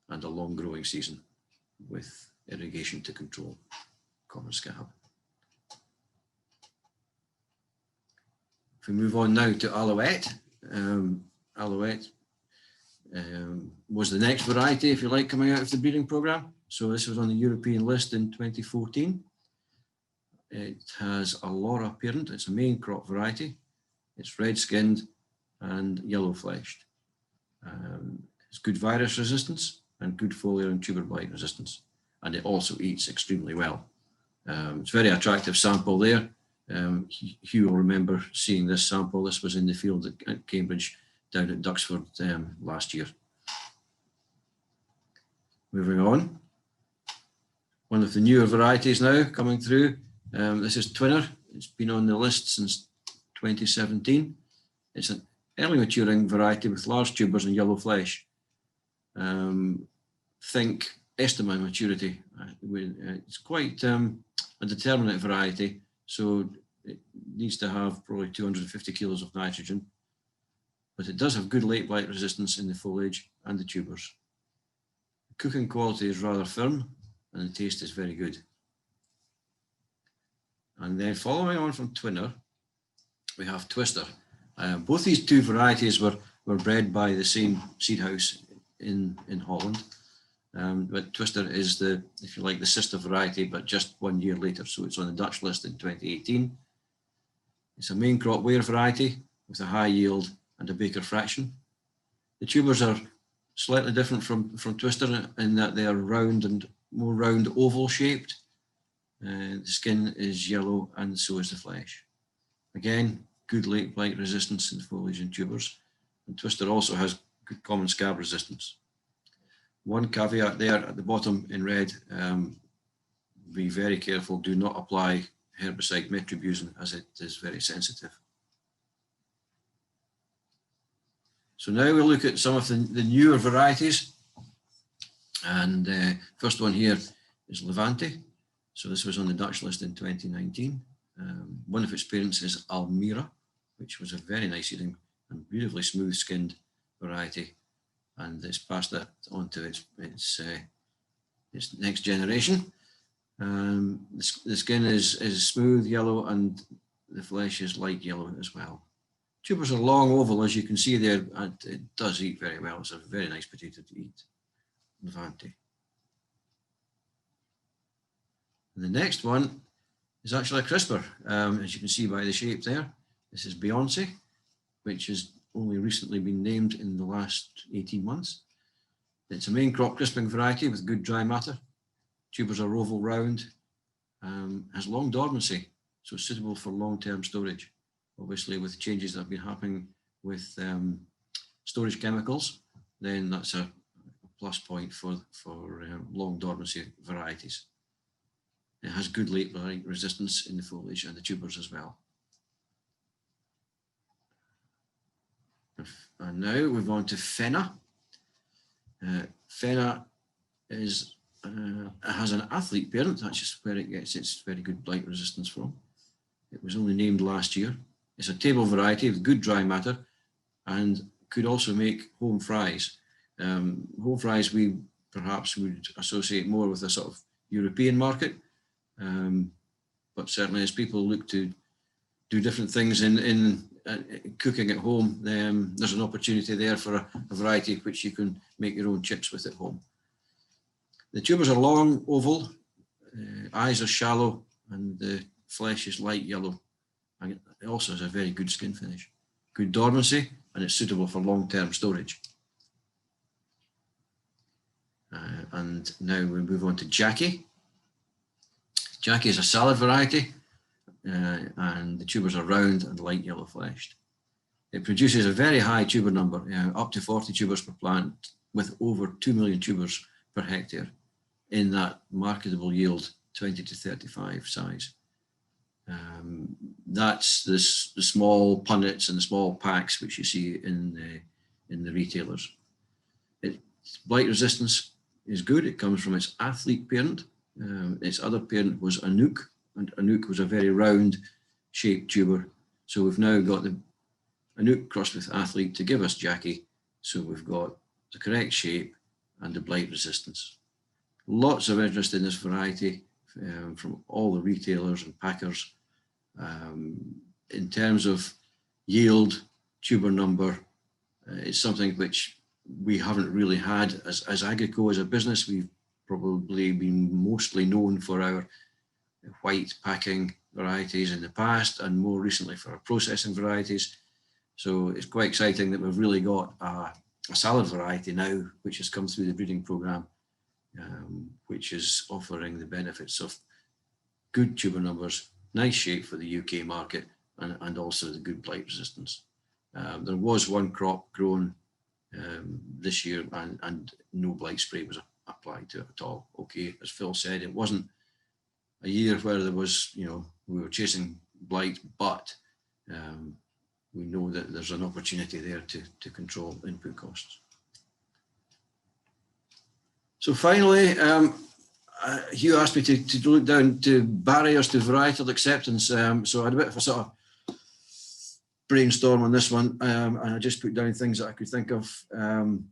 S3: and a long growing season with irrigation to control common scab. If we move on now to Alouette, Alouette was the next variety, if you like, coming out of the breeding program. So this was on the European list in 2014. It has a Laura parent. It's a main crop variety. It's red skinned and yellow fleshed. It's good virus resistance and good foliar and tuber blight resistance. And it also eats extremely well. It's a very attractive sample there. Hugh will remember seeing this sample. This was in the field at Cambridge down at Duxford last year. Moving on. One of the newer varieties now coming through. This is Twinner. It's been on the list since 2017. It's an early maturing variety with large tubers and yellow flesh. Think Estima maturity. It's quite a determinate variety, so it needs to have probably 250 kilos of nitrogen, but it does have good late blight resistance in the foliage and the tubers. The cooking quality is rather firm, and the taste is very good. And then following on from Twinner, we have Twister. Both these two varieties were bred by the same seed house in Holland. But Twister is the, if you like, the sister variety, but just 1 year later. So it's on the Dutch list in 2018. It's a main crop ware variety with a high yield and a Baker fraction. The tubers are slightly different from Twister in that they are round and more round oval shaped. The skin is yellow and so is the flesh. Again, good late blight resistance in foliage and tubers. And Twister also has good common scab resistance. One caveat there at the bottom in red, be very careful, do not apply herbicide metribuzin as it is very sensitive. So now we'll look at some of the newer varieties. And first one here is Levante. So this was on the Dutch list in 2019. One of its parents is Almira, which was a very nice eating and beautifully smooth skinned variety. And it's passed that on to its next generation. The skin is smooth yellow and the flesh is light yellow as well. Tubers are long oval, as you can see there, and it does eat very well. It's a very nice potato to eat. Levante. And the next one is actually a crisper, as you can see by the shape there. This is Beyonce, which has only recently been named in the last 18 months. It's a main crop crisping variety with good dry matter. Tubers are oval round, has long dormancy, so suitable for long-term storage. Obviously, with changes that have been happening with storage chemicals, then that's a plus point for long dormancy varieties. It has good late blight resistance in the foliage and the tubers as well. And now we move on to Fenner. Fenner has an athlete parent. That's just where it gets its very good blight resistance from. It was only named last year. It's a table variety with good dry matter and could also make home fries. Home fries we perhaps would associate more with a sort of European market, but certainly as people look to do different things in cooking at home, there's an opportunity there for a variety which you can make your own chips with at home. The tubers are long, oval, eyes are shallow, and the flesh is light yellow. And it also has a very good skin finish, good dormancy, and it's suitable for long-term storage. And now we move on to Jackie. Jackie is a salad variety, and the tubers are round and light yellow fleshed. It produces a very high tuber number, up to 40 tubers per plant, with over 2 million tubers per hectare in that marketable yield 20 to 35 size. That's the small punnets and the small packs which you see in the retailers. Its blight resistance is good. It comes from its athlete parent. Its other parent was Anouk, and Anouk was a very round shaped tuber. So we've now got the Anouk crossed with athlete to give us Jackie. So we've got the correct shape and the blight resistance. Lots of interest in this variety from all the retailers and packers. In terms of yield, tuber number, it's something which we haven't really had as Agrico as a business. We've probably been mostly known for our white packing varieties in the past and more recently for our processing varieties. So it's quite exciting that we've really got a salad variety now which has come through the breeding programme, which is offering the benefits of good tuber numbers, nice shape for the UK market, and also the good blight resistance. There was one crop grown this year and no blight spray was applied to it at all. Okay, as Phil said, it wasn't a year where there was, we were chasing blight, but we know that there's an opportunity there to control input costs. So finally, Hugh asked me to look down to barriers to varietal acceptance. So I had a bit of a sort of brainstorm on this one, and I just put down things that I could think of. And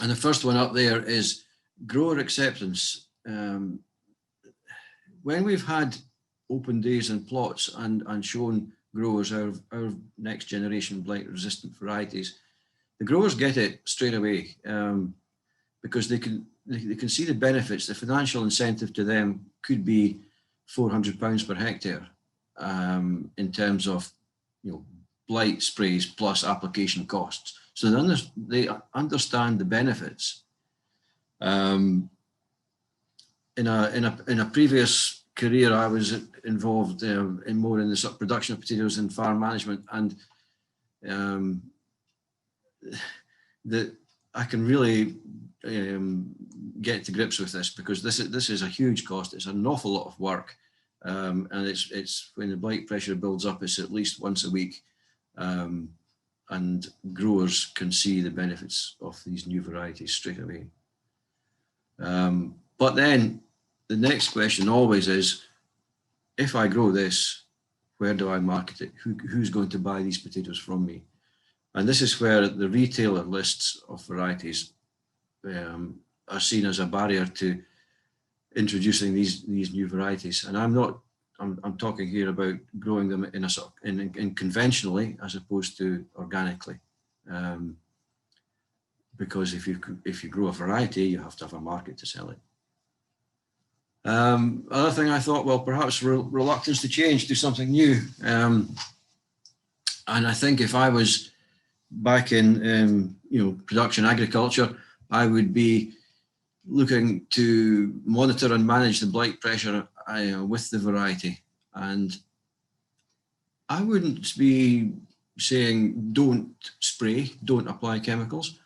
S3: the first one up there is grower acceptance. When we've had open days and plots and shown growers our next generation blight resistant varieties, the growers get it straight away because they can see the benefits. The financial incentive to them could be £400 per hectare in terms of blight sprays plus application costs. So they understand the benefits. In a previous career, I was involved in more in the sort of production of potatoes and farm management, and that I can really get to grips with this, because this is a huge cost. It's an awful lot of work, and it's when the blight pressure builds up, it's at least once a week, and growers can see the benefits of these new varieties straight away. But then the next question always is, if I grow this, where do I market it? Who's going to buy these potatoes from me? And this is where the retailer lists of varieties are seen as a barrier to introducing these new varieties. And I'm talking here about growing them in a sort of, in conventionally as opposed to organically. Because if you grow a variety, you have to have a market to sell it. Other thing I thought, well, perhaps reluctance to change, do something new. And I think if I was back in production agriculture, I would be looking to monitor and manage the blight pressure with the variety. And I wouldn't be saying don't spray, don't apply chemicals,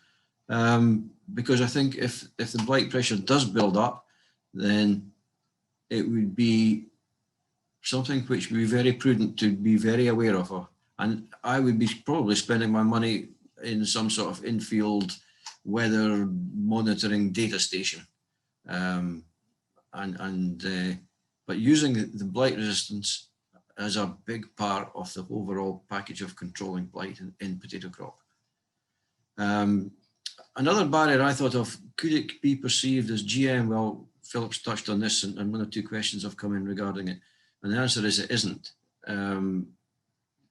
S3: because I think if the blight pressure does build up, then it would be something which would be very prudent to be very aware of. And I would be probably spending my money in some sort of in-field weather monitoring data station. But using the blight resistance as a big part of the overall package of controlling blight in potato crop. Another barrier I thought of, could it be perceived as GM? Well, Philip's touched on this, and one or two questions have come in regarding it. And the answer is it isn't.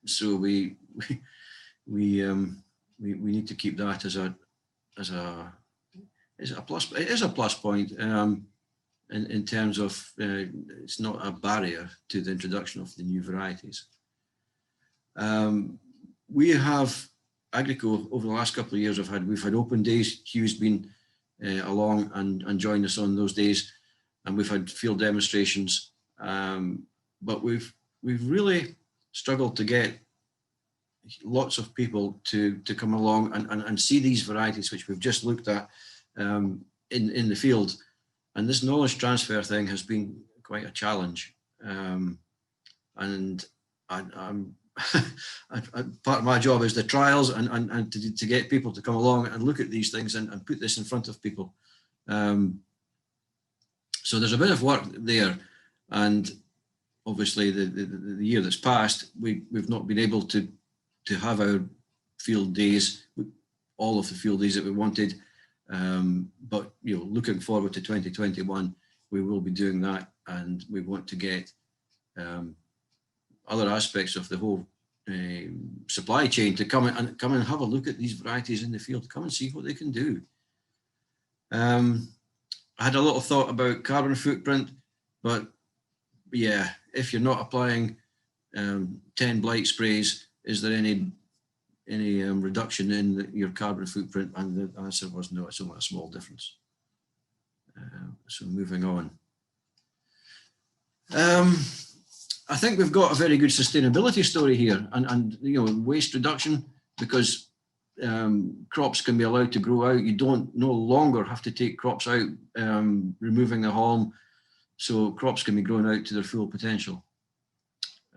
S3: So we need to keep that as a plus. It is a plus point in terms of it's not a barrier to the introduction of the new varieties. We have Agrico over the last couple of years. We've had open days. Hugh's been along and joined us on those days, and we've had field demonstrations. But we've really struggled to get lots of people to come along and see these varieties which we've just looked at in the field. And this knowledge transfer thing has been quite a challenge. And I'm part of my job is the trials and to get people to come along and look at these things and put this in front of people. So there's a bit of work there, and obviously the year that's passed, we've not been able to have our field days, all of the field days that we wanted. But looking forward to 2021, we will be doing that, and we want to get other aspects of the whole supply chain to come and have a look at these varieties in the field, come and see what they can do. I had a little thought about carbon footprint, but yeah, if you're not applying 10 blight sprays, is there any reduction in your carbon footprint? And the answer was no, it's only a small difference. So moving on. I think we've got a very good sustainability story here, and waste reduction, because crops can be allowed to grow out. You don't no longer have to take crops out, removing the haulm, so crops can be grown out to their full potential.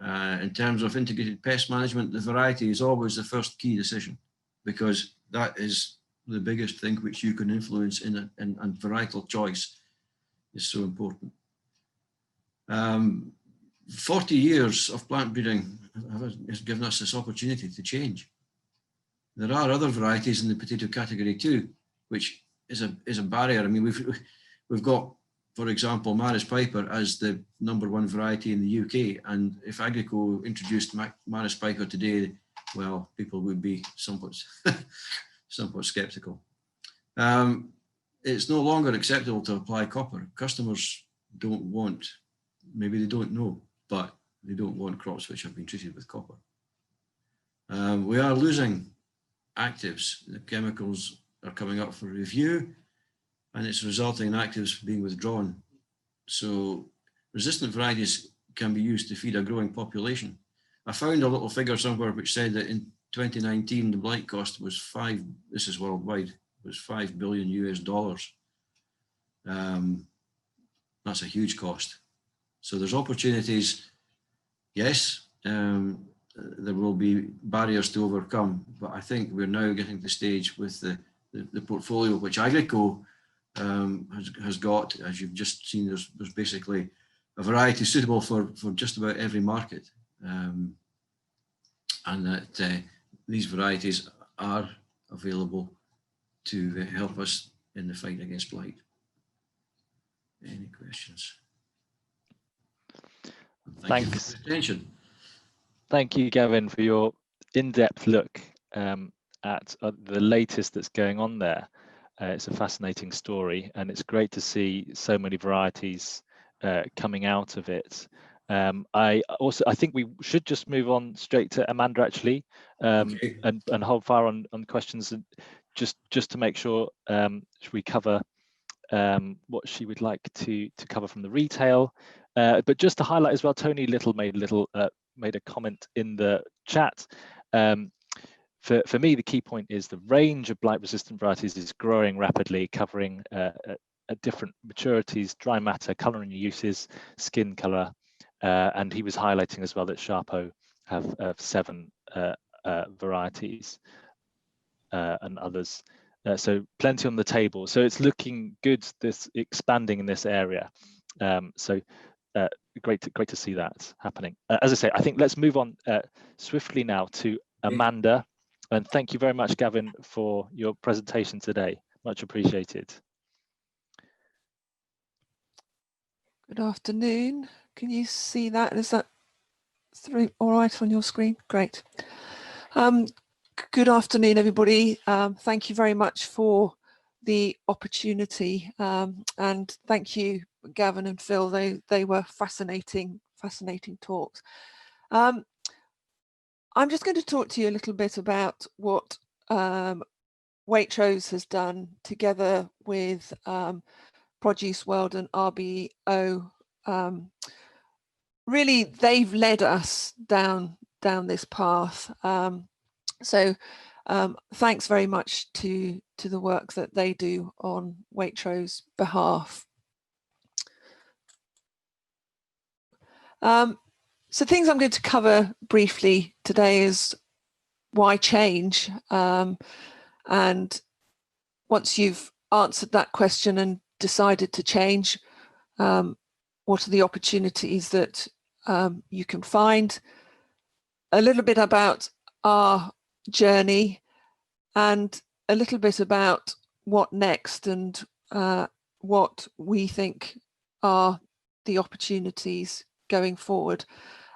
S3: In terms of integrated pest management, the variety is always the first key decision, because that is the biggest thing which you can influence and varietal choice is so important. 40 years of plant breeding has given us this opportunity to change. There are other varieties in the potato category too, which is a barrier. I mean, we've got, for example, Maris Piper as the #1 variety in the UK, and if Agrico introduced Maris Piper today, well, people would be somewhat sceptical. It's no longer acceptable to apply copper. Customers don't want, maybe they don't know, but they don't want crops which have been treated with copper. We are losing actives. The chemicals are coming up for review, and it's resulting in actives being withdrawn. So resistant varieties can be used to feed a growing population. I found a little figure somewhere which said that in 2019 the blight cost was this is worldwide, was $5 billion US. That's a huge cost. So there's opportunities, yes, there will be barriers to overcome, but I think we're now getting to the stage with the portfolio which Agrico has got. As you've just seen, there's basically a variety suitable for just about every market, and that these varieties are available to help us in the fight against blight. Any questions? Thank you for your attention.
S1: Thank you, Gavin, for your in-depth look at the latest that's going on there. It's a fascinating story, and it's great to see so many varieties coming out of it. I think we should just move on straight to Amanda, actually,
S3: Okay.
S1: and hold fire on questions, and just to make sure we cover what she would like to cover from the retail. But just to highlight as well, Tony Little made a comment in the chat. For me, the key point is the range of blight-resistant varieties is growing rapidly, covering at different maturities, dry matter, colouring uses, skin colour, and he was highlighting as well that Sharpo have 7 varieties and others. So plenty on the table. So it's looking good, this expanding in this area. Great to see that happening. As I say, I think let's move on swiftly now to Amanda. And thank you very much, Gavin, for your presentation today. Much appreciated.
S4: Good afternoon. Can you see that? Is that through all right on your screen? Great. Good afternoon, everybody. Thank you very much for the opportunity, and thank you, Gavin and Phil. They were fascinating talks. I'm just going to talk to you a little bit about what Waitrose has done together with Produce World and RBO. Really, they've led us down this path. Thanks very much to the work that they do on Waitrose's behalf. So things I'm going to cover briefly today is why change, and once you've answered that question and decided to change, what are the opportunities that you can find, a little bit about our journey, and a little bit about what next and what we think are the opportunities going forward.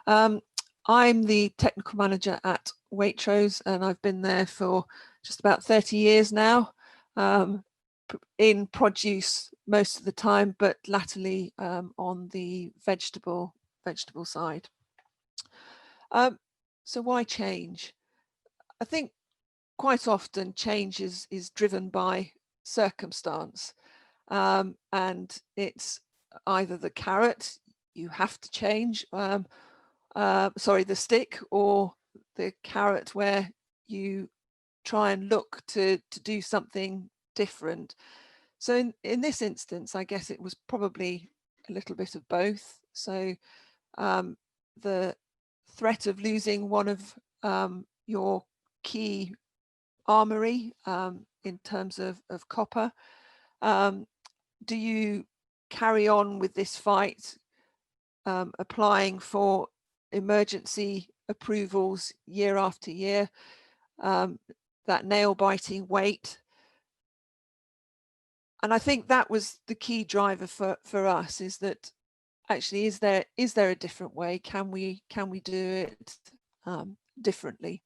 S4: I'm the technical manager at Waitrose, and I've been there for just about 30 years now, in produce most of the time, but latterly on the vegetable side. So why change? I think quite often change is driven by circumstance, and it's either the carrot, you have to change, sorry, the stick, or the carrot where you try and look to do something different. So in this instance, I guess it was probably a little bit of both. So the threat of losing one of your key armory in terms of copper. Do you carry on with this fight, applying for emergency approvals year after year, that nail-biting wait? And I think that was the key driver for us, is that actually, is there a different way? Can we do it differently?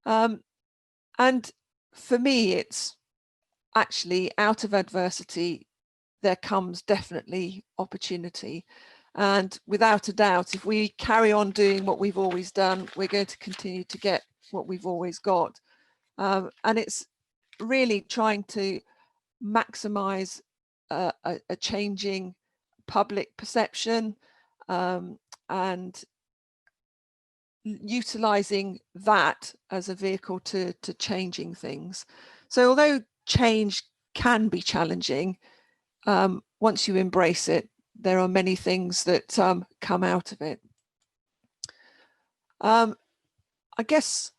S4: And for me, it's actually out of adversity, there comes definitely opportunity. And without a doubt, if we carry on doing what we've always done, we're going to continue to get what we've always got. And it's really trying to maximize a changing public perception, and utilizing that as a vehicle to changing things. So although change can be challenging, once you embrace it, there are many things that come out of it. I guess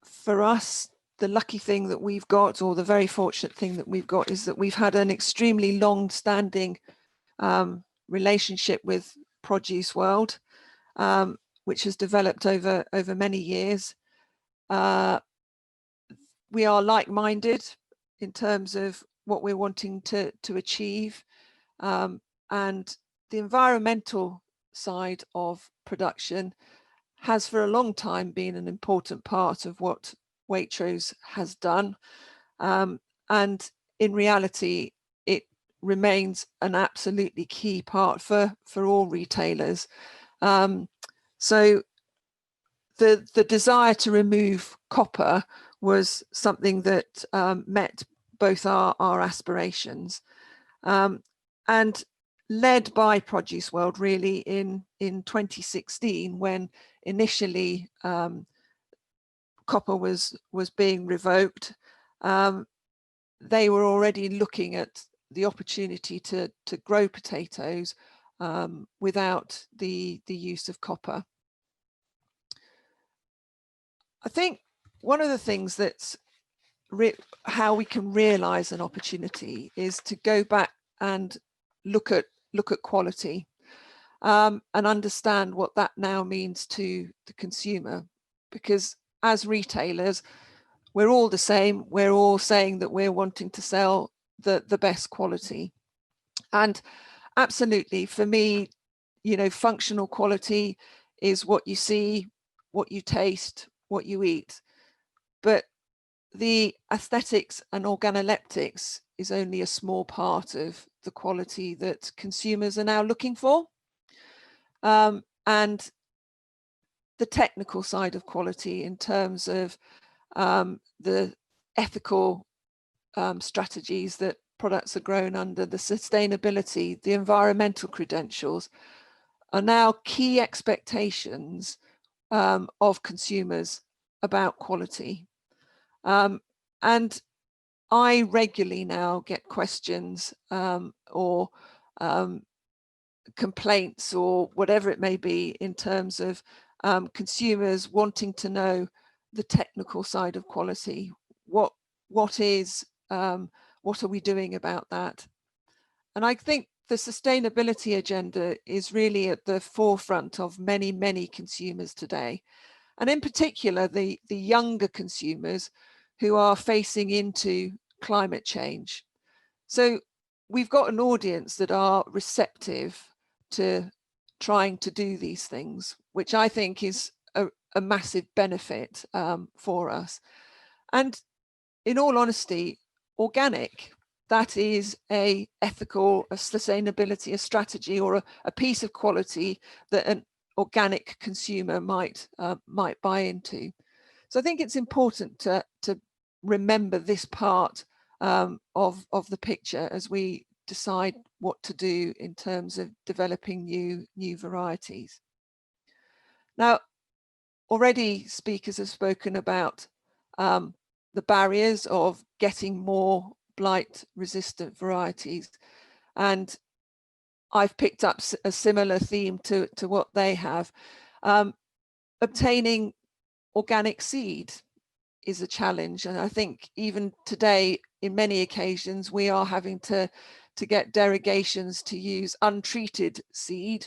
S4: for us, the lucky thing that we've got, or the very fortunate thing that we've got, is that we've had an extremely long-standing relationship with Produce World, which has developed over many years. We are like-minded in terms of what we're wanting to achieve, and the environmental side of production has for a long time been an important part of what Waitrose has done, and in reality it remains an absolutely key part for all retailers. So the desire to remove copper was something that met both our aspirations, and led by Produce World really in 2016, when initially copper was being revoked. They were already looking at the opportunity to grow potatoes without the use of copper. I think one of the things that's how we can realize an opportunity is to go back and look at quality, and understand what that now means to the consumer, because as retailers we're all the same. We're all saying that we're wanting to sell the best quality, and absolutely, for me, you know, functional quality is what you see, what you taste, what you eat, but the aesthetics and organoleptics is only a small part of the quality that consumers are now looking for. And the technical side of quality in terms of the ethical strategies that products are grown under, the sustainability, the environmental credentials, are now key expectations of consumers about quality. And I regularly now get questions or complaints or whatever it may be in terms of consumers wanting to know the technical side of quality. What are we doing about that? And I think the sustainability agenda is really at the forefront of many consumers today, and in particular the younger consumers who are facing into climate change. So we've got an audience that are receptive to trying to do these things, which I think is a massive benefit for us. And in all honesty, organic, that is a ethical, a sustainability, a strategy, or a piece of quality that an organic consumer might buy into. So I think it's important to remember this part of the picture as we decide what to do in terms of developing new varieties. Now, already speakers have spoken about the barriers of getting more blight resistant varieties, and I've picked up a similar theme to what they have. Obtaining organic seed is a challenge, and I think even today in many occasions we are having to get derogations to use untreated seed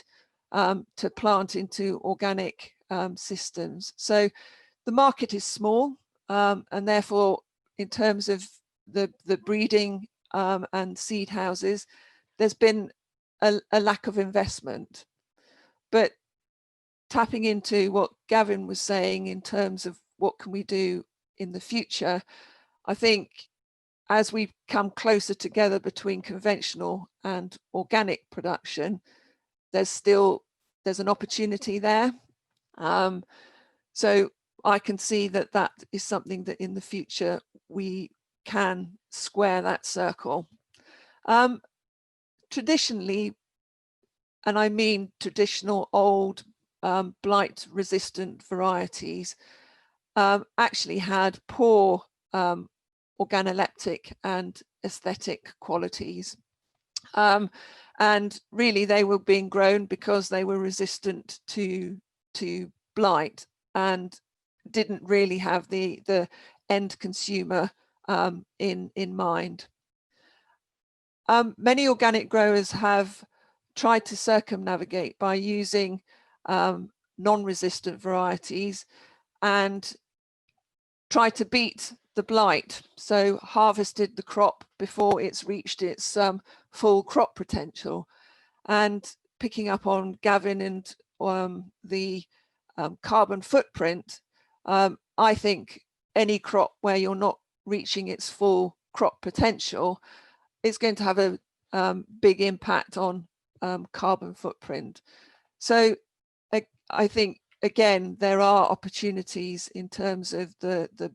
S4: to plant into organic systems. So the market is small, and therefore in terms of the breeding and seed houses, there's been a lack of investment. But tapping into what Gavin was saying in terms of what can we do in the future, I think as we come closer together between conventional and organic production, there's an opportunity there. So I can see that is something that in the future we can square that circle. Traditionally, and I mean traditional old blight resistant varieties, actually had poor organoleptic and aesthetic qualities. And really they were being grown because they were resistant to blight and didn't really have the end consumer in mind. Many organic growers have tried to circumnavigate by using non-resistant varieties and try to beat the blight, so harvested the crop before it's reached its full crop potential. And picking up on Gavin and the carbon footprint, I think any crop where you're not reaching its full crop potential is going to have a big impact on carbon footprint. So I think, again, there are opportunities in terms of the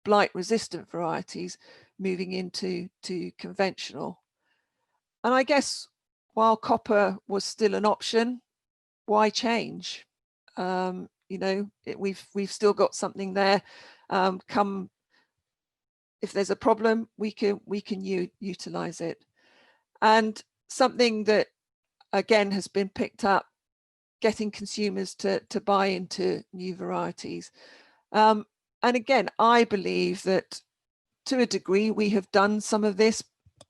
S4: blight resistant varieties moving into conventional. And I guess while copper was still an option, why change? You know, we've still got something there. Come, if there's a problem, we can utilize it. And something that again has been picked up, getting consumers to buy into new varieties. And again, I believe that to a degree we have done some of this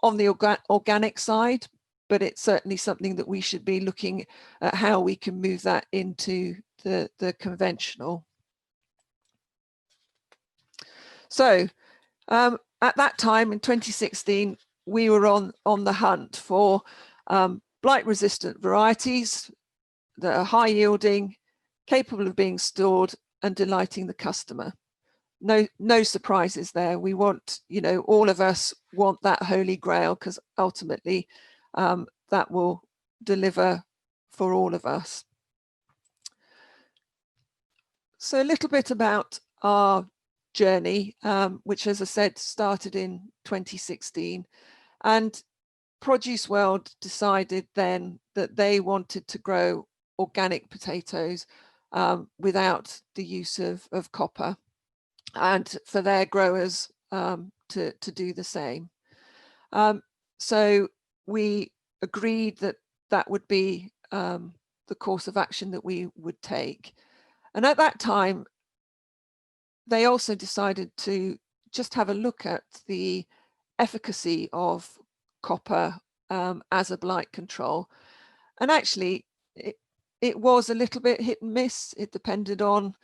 S4: on the organic side, but it's certainly something that we should be looking at how we can move that into the conventional. So at that time in 2016, we were on the hunt for blight resistant varieties that are high yielding, capable of being stored and delighting the customer. No surprises there. We want, you know, all of us want that holy grail, because ultimately that will deliver for all of us. So a little bit about our journey, which, as I said, started in 2016. And Produce World decided then that they wanted to grow organic potatoes without the use of copper, and for their growers to do the same. So we agreed that that would be the course of action that we would take. And at that time, they also decided to just have a look at the efficacy of copper as a blight control. And actually, it was a little bit hit and miss. It depended on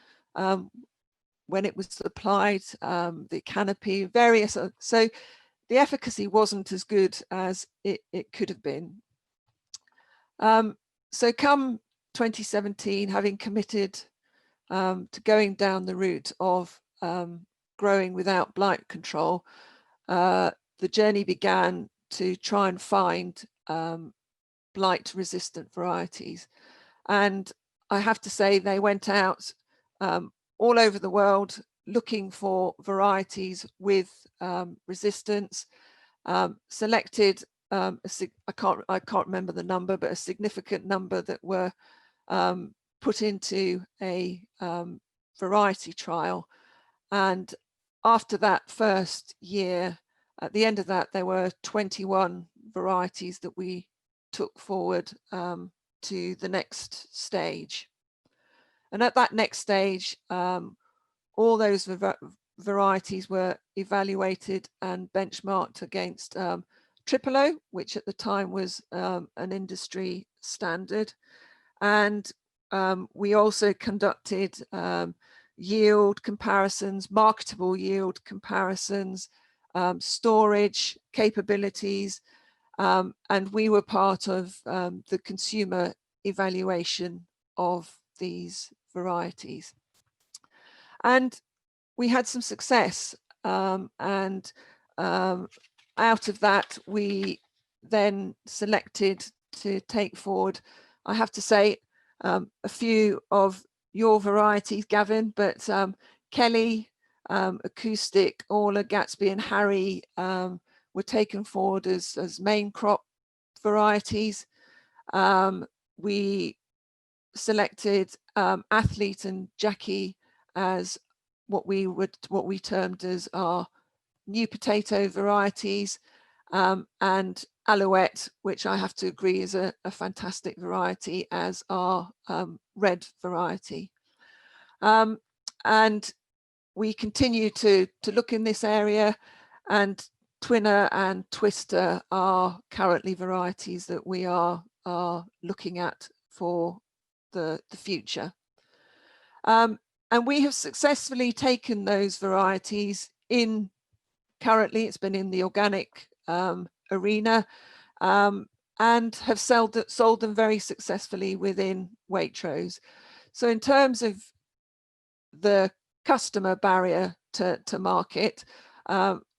S4: when it was applied, the canopy, various. So the efficacy wasn't as good as it could have been. So come 2017, having committed to going down the route of growing without blight control, the journey began to try and find blight resistant varieties. And I have to say, they went out all over the world looking for varieties with resistance, selected I can't remember the number, but a significant number that were put into a variety trial. And after that first year, at the end of that, there were 21 varieties that we took forward to the next stage. And at that next stage, all those varieties were evaluated and benchmarked against Triple O, which at the time was an industry standard. And we also conducted yield comparisons, marketable yield comparisons, storage capabilities, and we were part of the consumer evaluation of these varieties. And we had some success, and out of that, we then selected to take forward, I have to say, a few of your varieties, Gavin, but Kelly, Acoustic, Orla, Gatsby and Harry were taken forward as main crop varieties. we selected Athlete and Jackie as what we termed as our new potato varieties, and Alouette, which I have to agree is a fantastic variety, as our red variety. And we continue to look in this area, and Twinner and Twister are currently varieties that we are looking at for the future. And we have successfully taken those varieties in, currently it's been in the organic arena, and have sold them very successfully within Waitrose. So in terms of the customer barrier to market,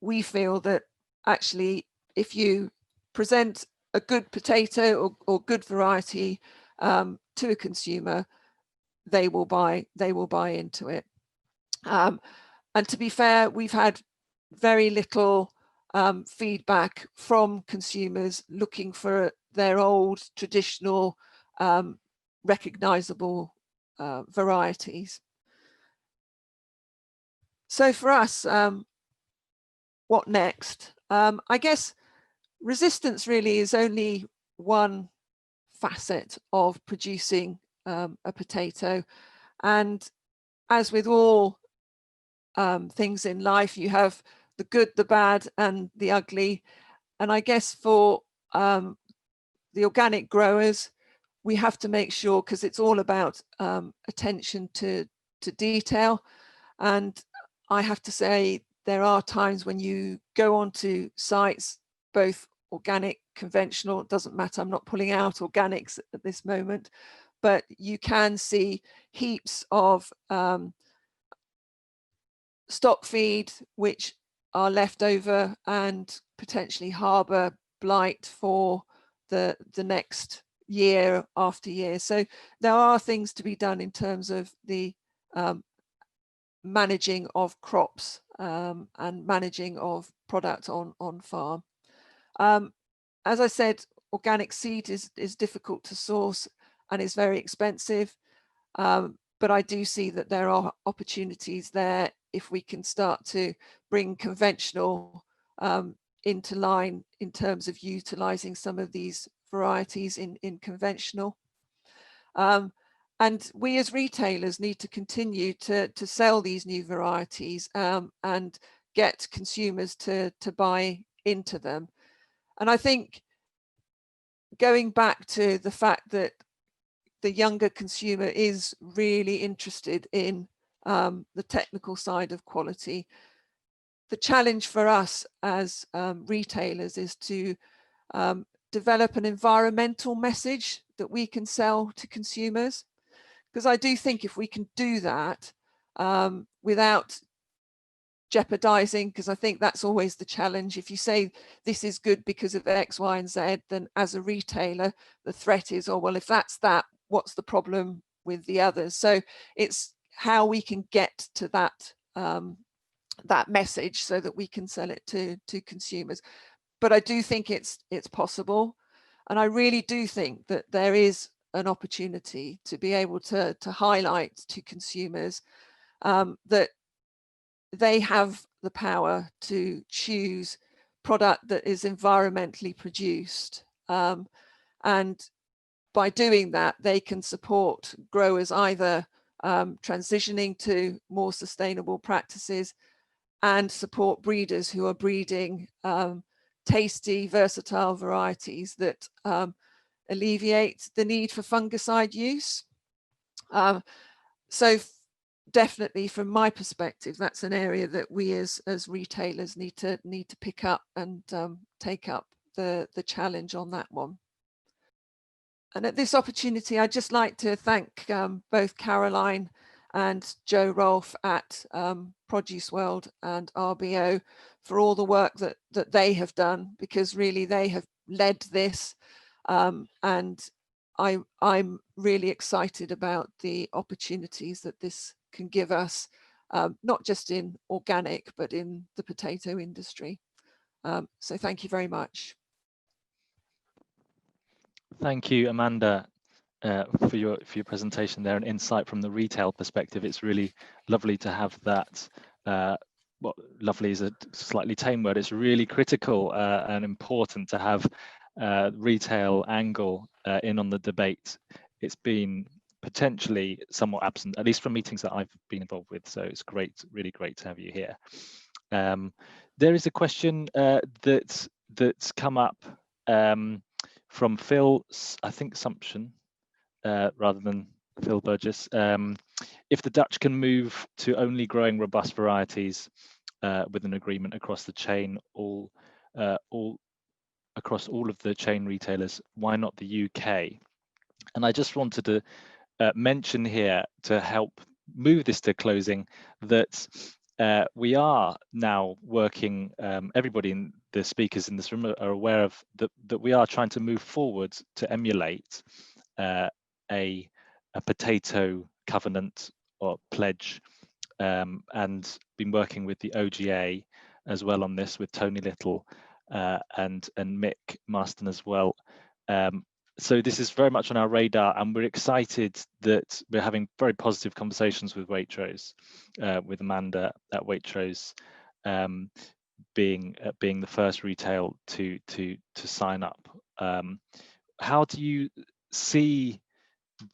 S4: we feel that actually if you present a good potato or good variety to a consumer, they will buy into it. And to be fair, we've had very little feedback from consumers looking for their old traditional recognizable varieties. So for us, what next? I guess resistance really is only one facet of producing a potato, and as with all things in life, you have the good, the bad, and the ugly. And I guess for the organic growers, we have to make sure, because it's all about attention to detail. And I have to say, there are times when you go onto sites, both organic, conventional, it doesn't matter, I'm not pulling out organics at this moment, but you can see heaps of stock feed which are left over and potentially harbour blight for the next year after year. So there are things to be done in terms of the managing of crops and managing of product on farm. As I said, organic seed is difficult to source and is very expensive, but I do see that there are opportunities there if we can start to bring conventional into line in terms of utilising some of these varieties in conventional. And we as retailers need to continue to sell these new varieties and get consumers to buy into them. And I think going back to the fact that the younger consumer is really interested in the technical side of quality, the challenge for us as retailers is to develop an environmental message that we can sell to consumers. Because I do think if we can do that without jeopardizing, because I think that's always the challenge. If you say this is good because of X, Y, and Z, then as a retailer, the threat is, oh, well, if that's that, what's the problem with the others? So it's how we can get to that that message so that we can sell it to consumers. But I do think it's possible, and I really do think that there is an opportunity to be able to highlight to consumers that they have the power to choose product that is environmentally produced, and by doing that they can support growers either transitioning to more sustainable practices and support breeders who are breeding tasty, versatile varieties that alleviate the need for fungicide use. So definitely from my perspective, that's an area that we as retailers need to pick up and take up the challenge on that one. And at this opportunity, I'd just like to thank both Caroline and Joe Rolfe at Produce World and RBO for all the work that they have done, because really they have led this, and I'm really excited about the opportunities that this can give us, not just in organic, but in the potato industry. So thank you very much.
S1: Thank you, Amanda. for your presentation there, and insight from the retail perspective. It's really lovely to have that. Well, lovely is a slightly tame word. It's really critical and important to have retail angle in on the debate. It's been potentially somewhat absent, at least from meetings that I've been involved with. So it's great, really great to have you here. There is a question that's come up from Phil, I think Sumption, rather than Phil Burgess. If the Dutch can move to only growing robust varieties with an agreement across the chain, all across all of the chain retailers, why not the UK? And I just wanted to mention here, to help move this to closing, that we are now working, everybody in the speakers in this room are aware of that we are trying to move forward to emulate a potato covenant or pledge, and been working with the OGA as well on this, with Tony Little and Mick Marston as well. So this is very much on our radar, and we're excited that we're having very positive conversations with Waitrose, with Amanda at Waitrose being the first retail to sign up. How do you see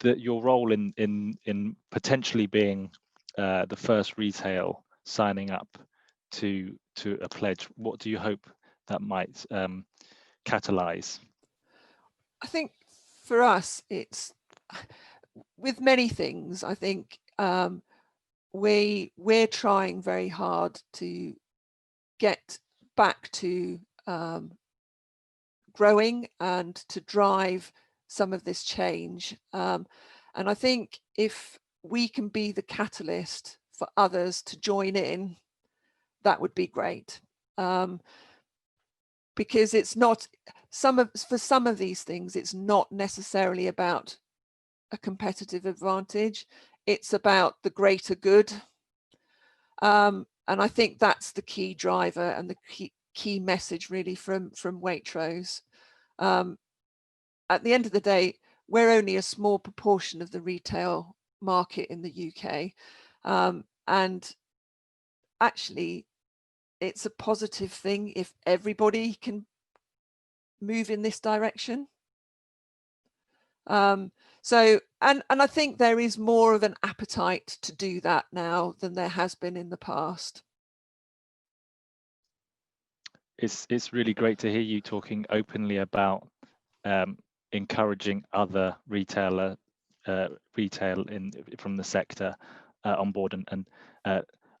S1: that your role in potentially being the first retail signing up to a pledge? What do you hope that might catalyze?
S4: I think for us, it's with many things. I think we're trying very hard to get back to growing and to drive some of this change. And I think if we can be the catalyst for others to join in, that would be great. Because it's not for some of these things, it's not necessarily about a competitive advantage. It's about the greater good. And I think that's the key driver and the key message really from Waitrose. At the end of the day, we're only a small proportion of the retail market in the UK. And actually, it's a positive thing if everybody can move in this direction. So, and I think there is more of an appetite to do that now than there has been in the past.
S1: It's really great to hear you talking openly about encouraging other retail from the sector on board, and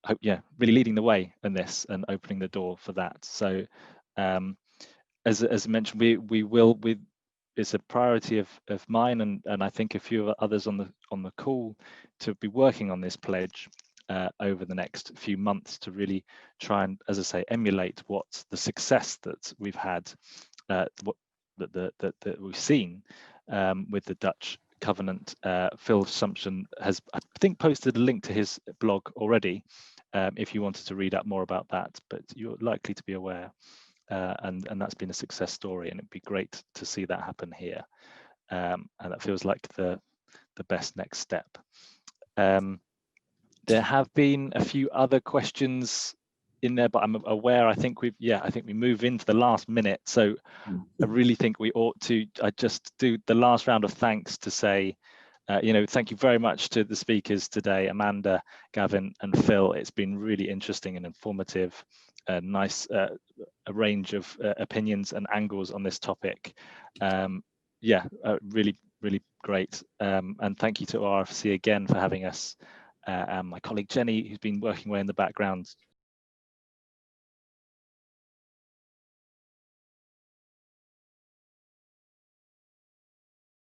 S1: hope, really leading the way in this and opening the door for that. So as mentioned, it's a priority of mine and I think a few others on the call to be working on this pledge over the next few months to really try and, as I say, emulate what the success that we've had, that we've seen with the Dutch covenant. Phil Sumption has, I think, posted a link to his blog already if you wanted to read up more about that, but you're likely to be aware, and that's been a success story, and it'd be great to see that happen here, and that feels like the best next step. There have been a few other questions in there, but I'm aware, I think we move into the last minute, so I really think we ought to just do the last round of thanks to say, thank you very much to the speakers today, Amanda, Gavin and Phil. It's been really interesting and informative, nice a range of opinions and angles on this topic. Really, really great. And thank you to ORFC again for having us. And my colleague Jenny, who's been working away in the background,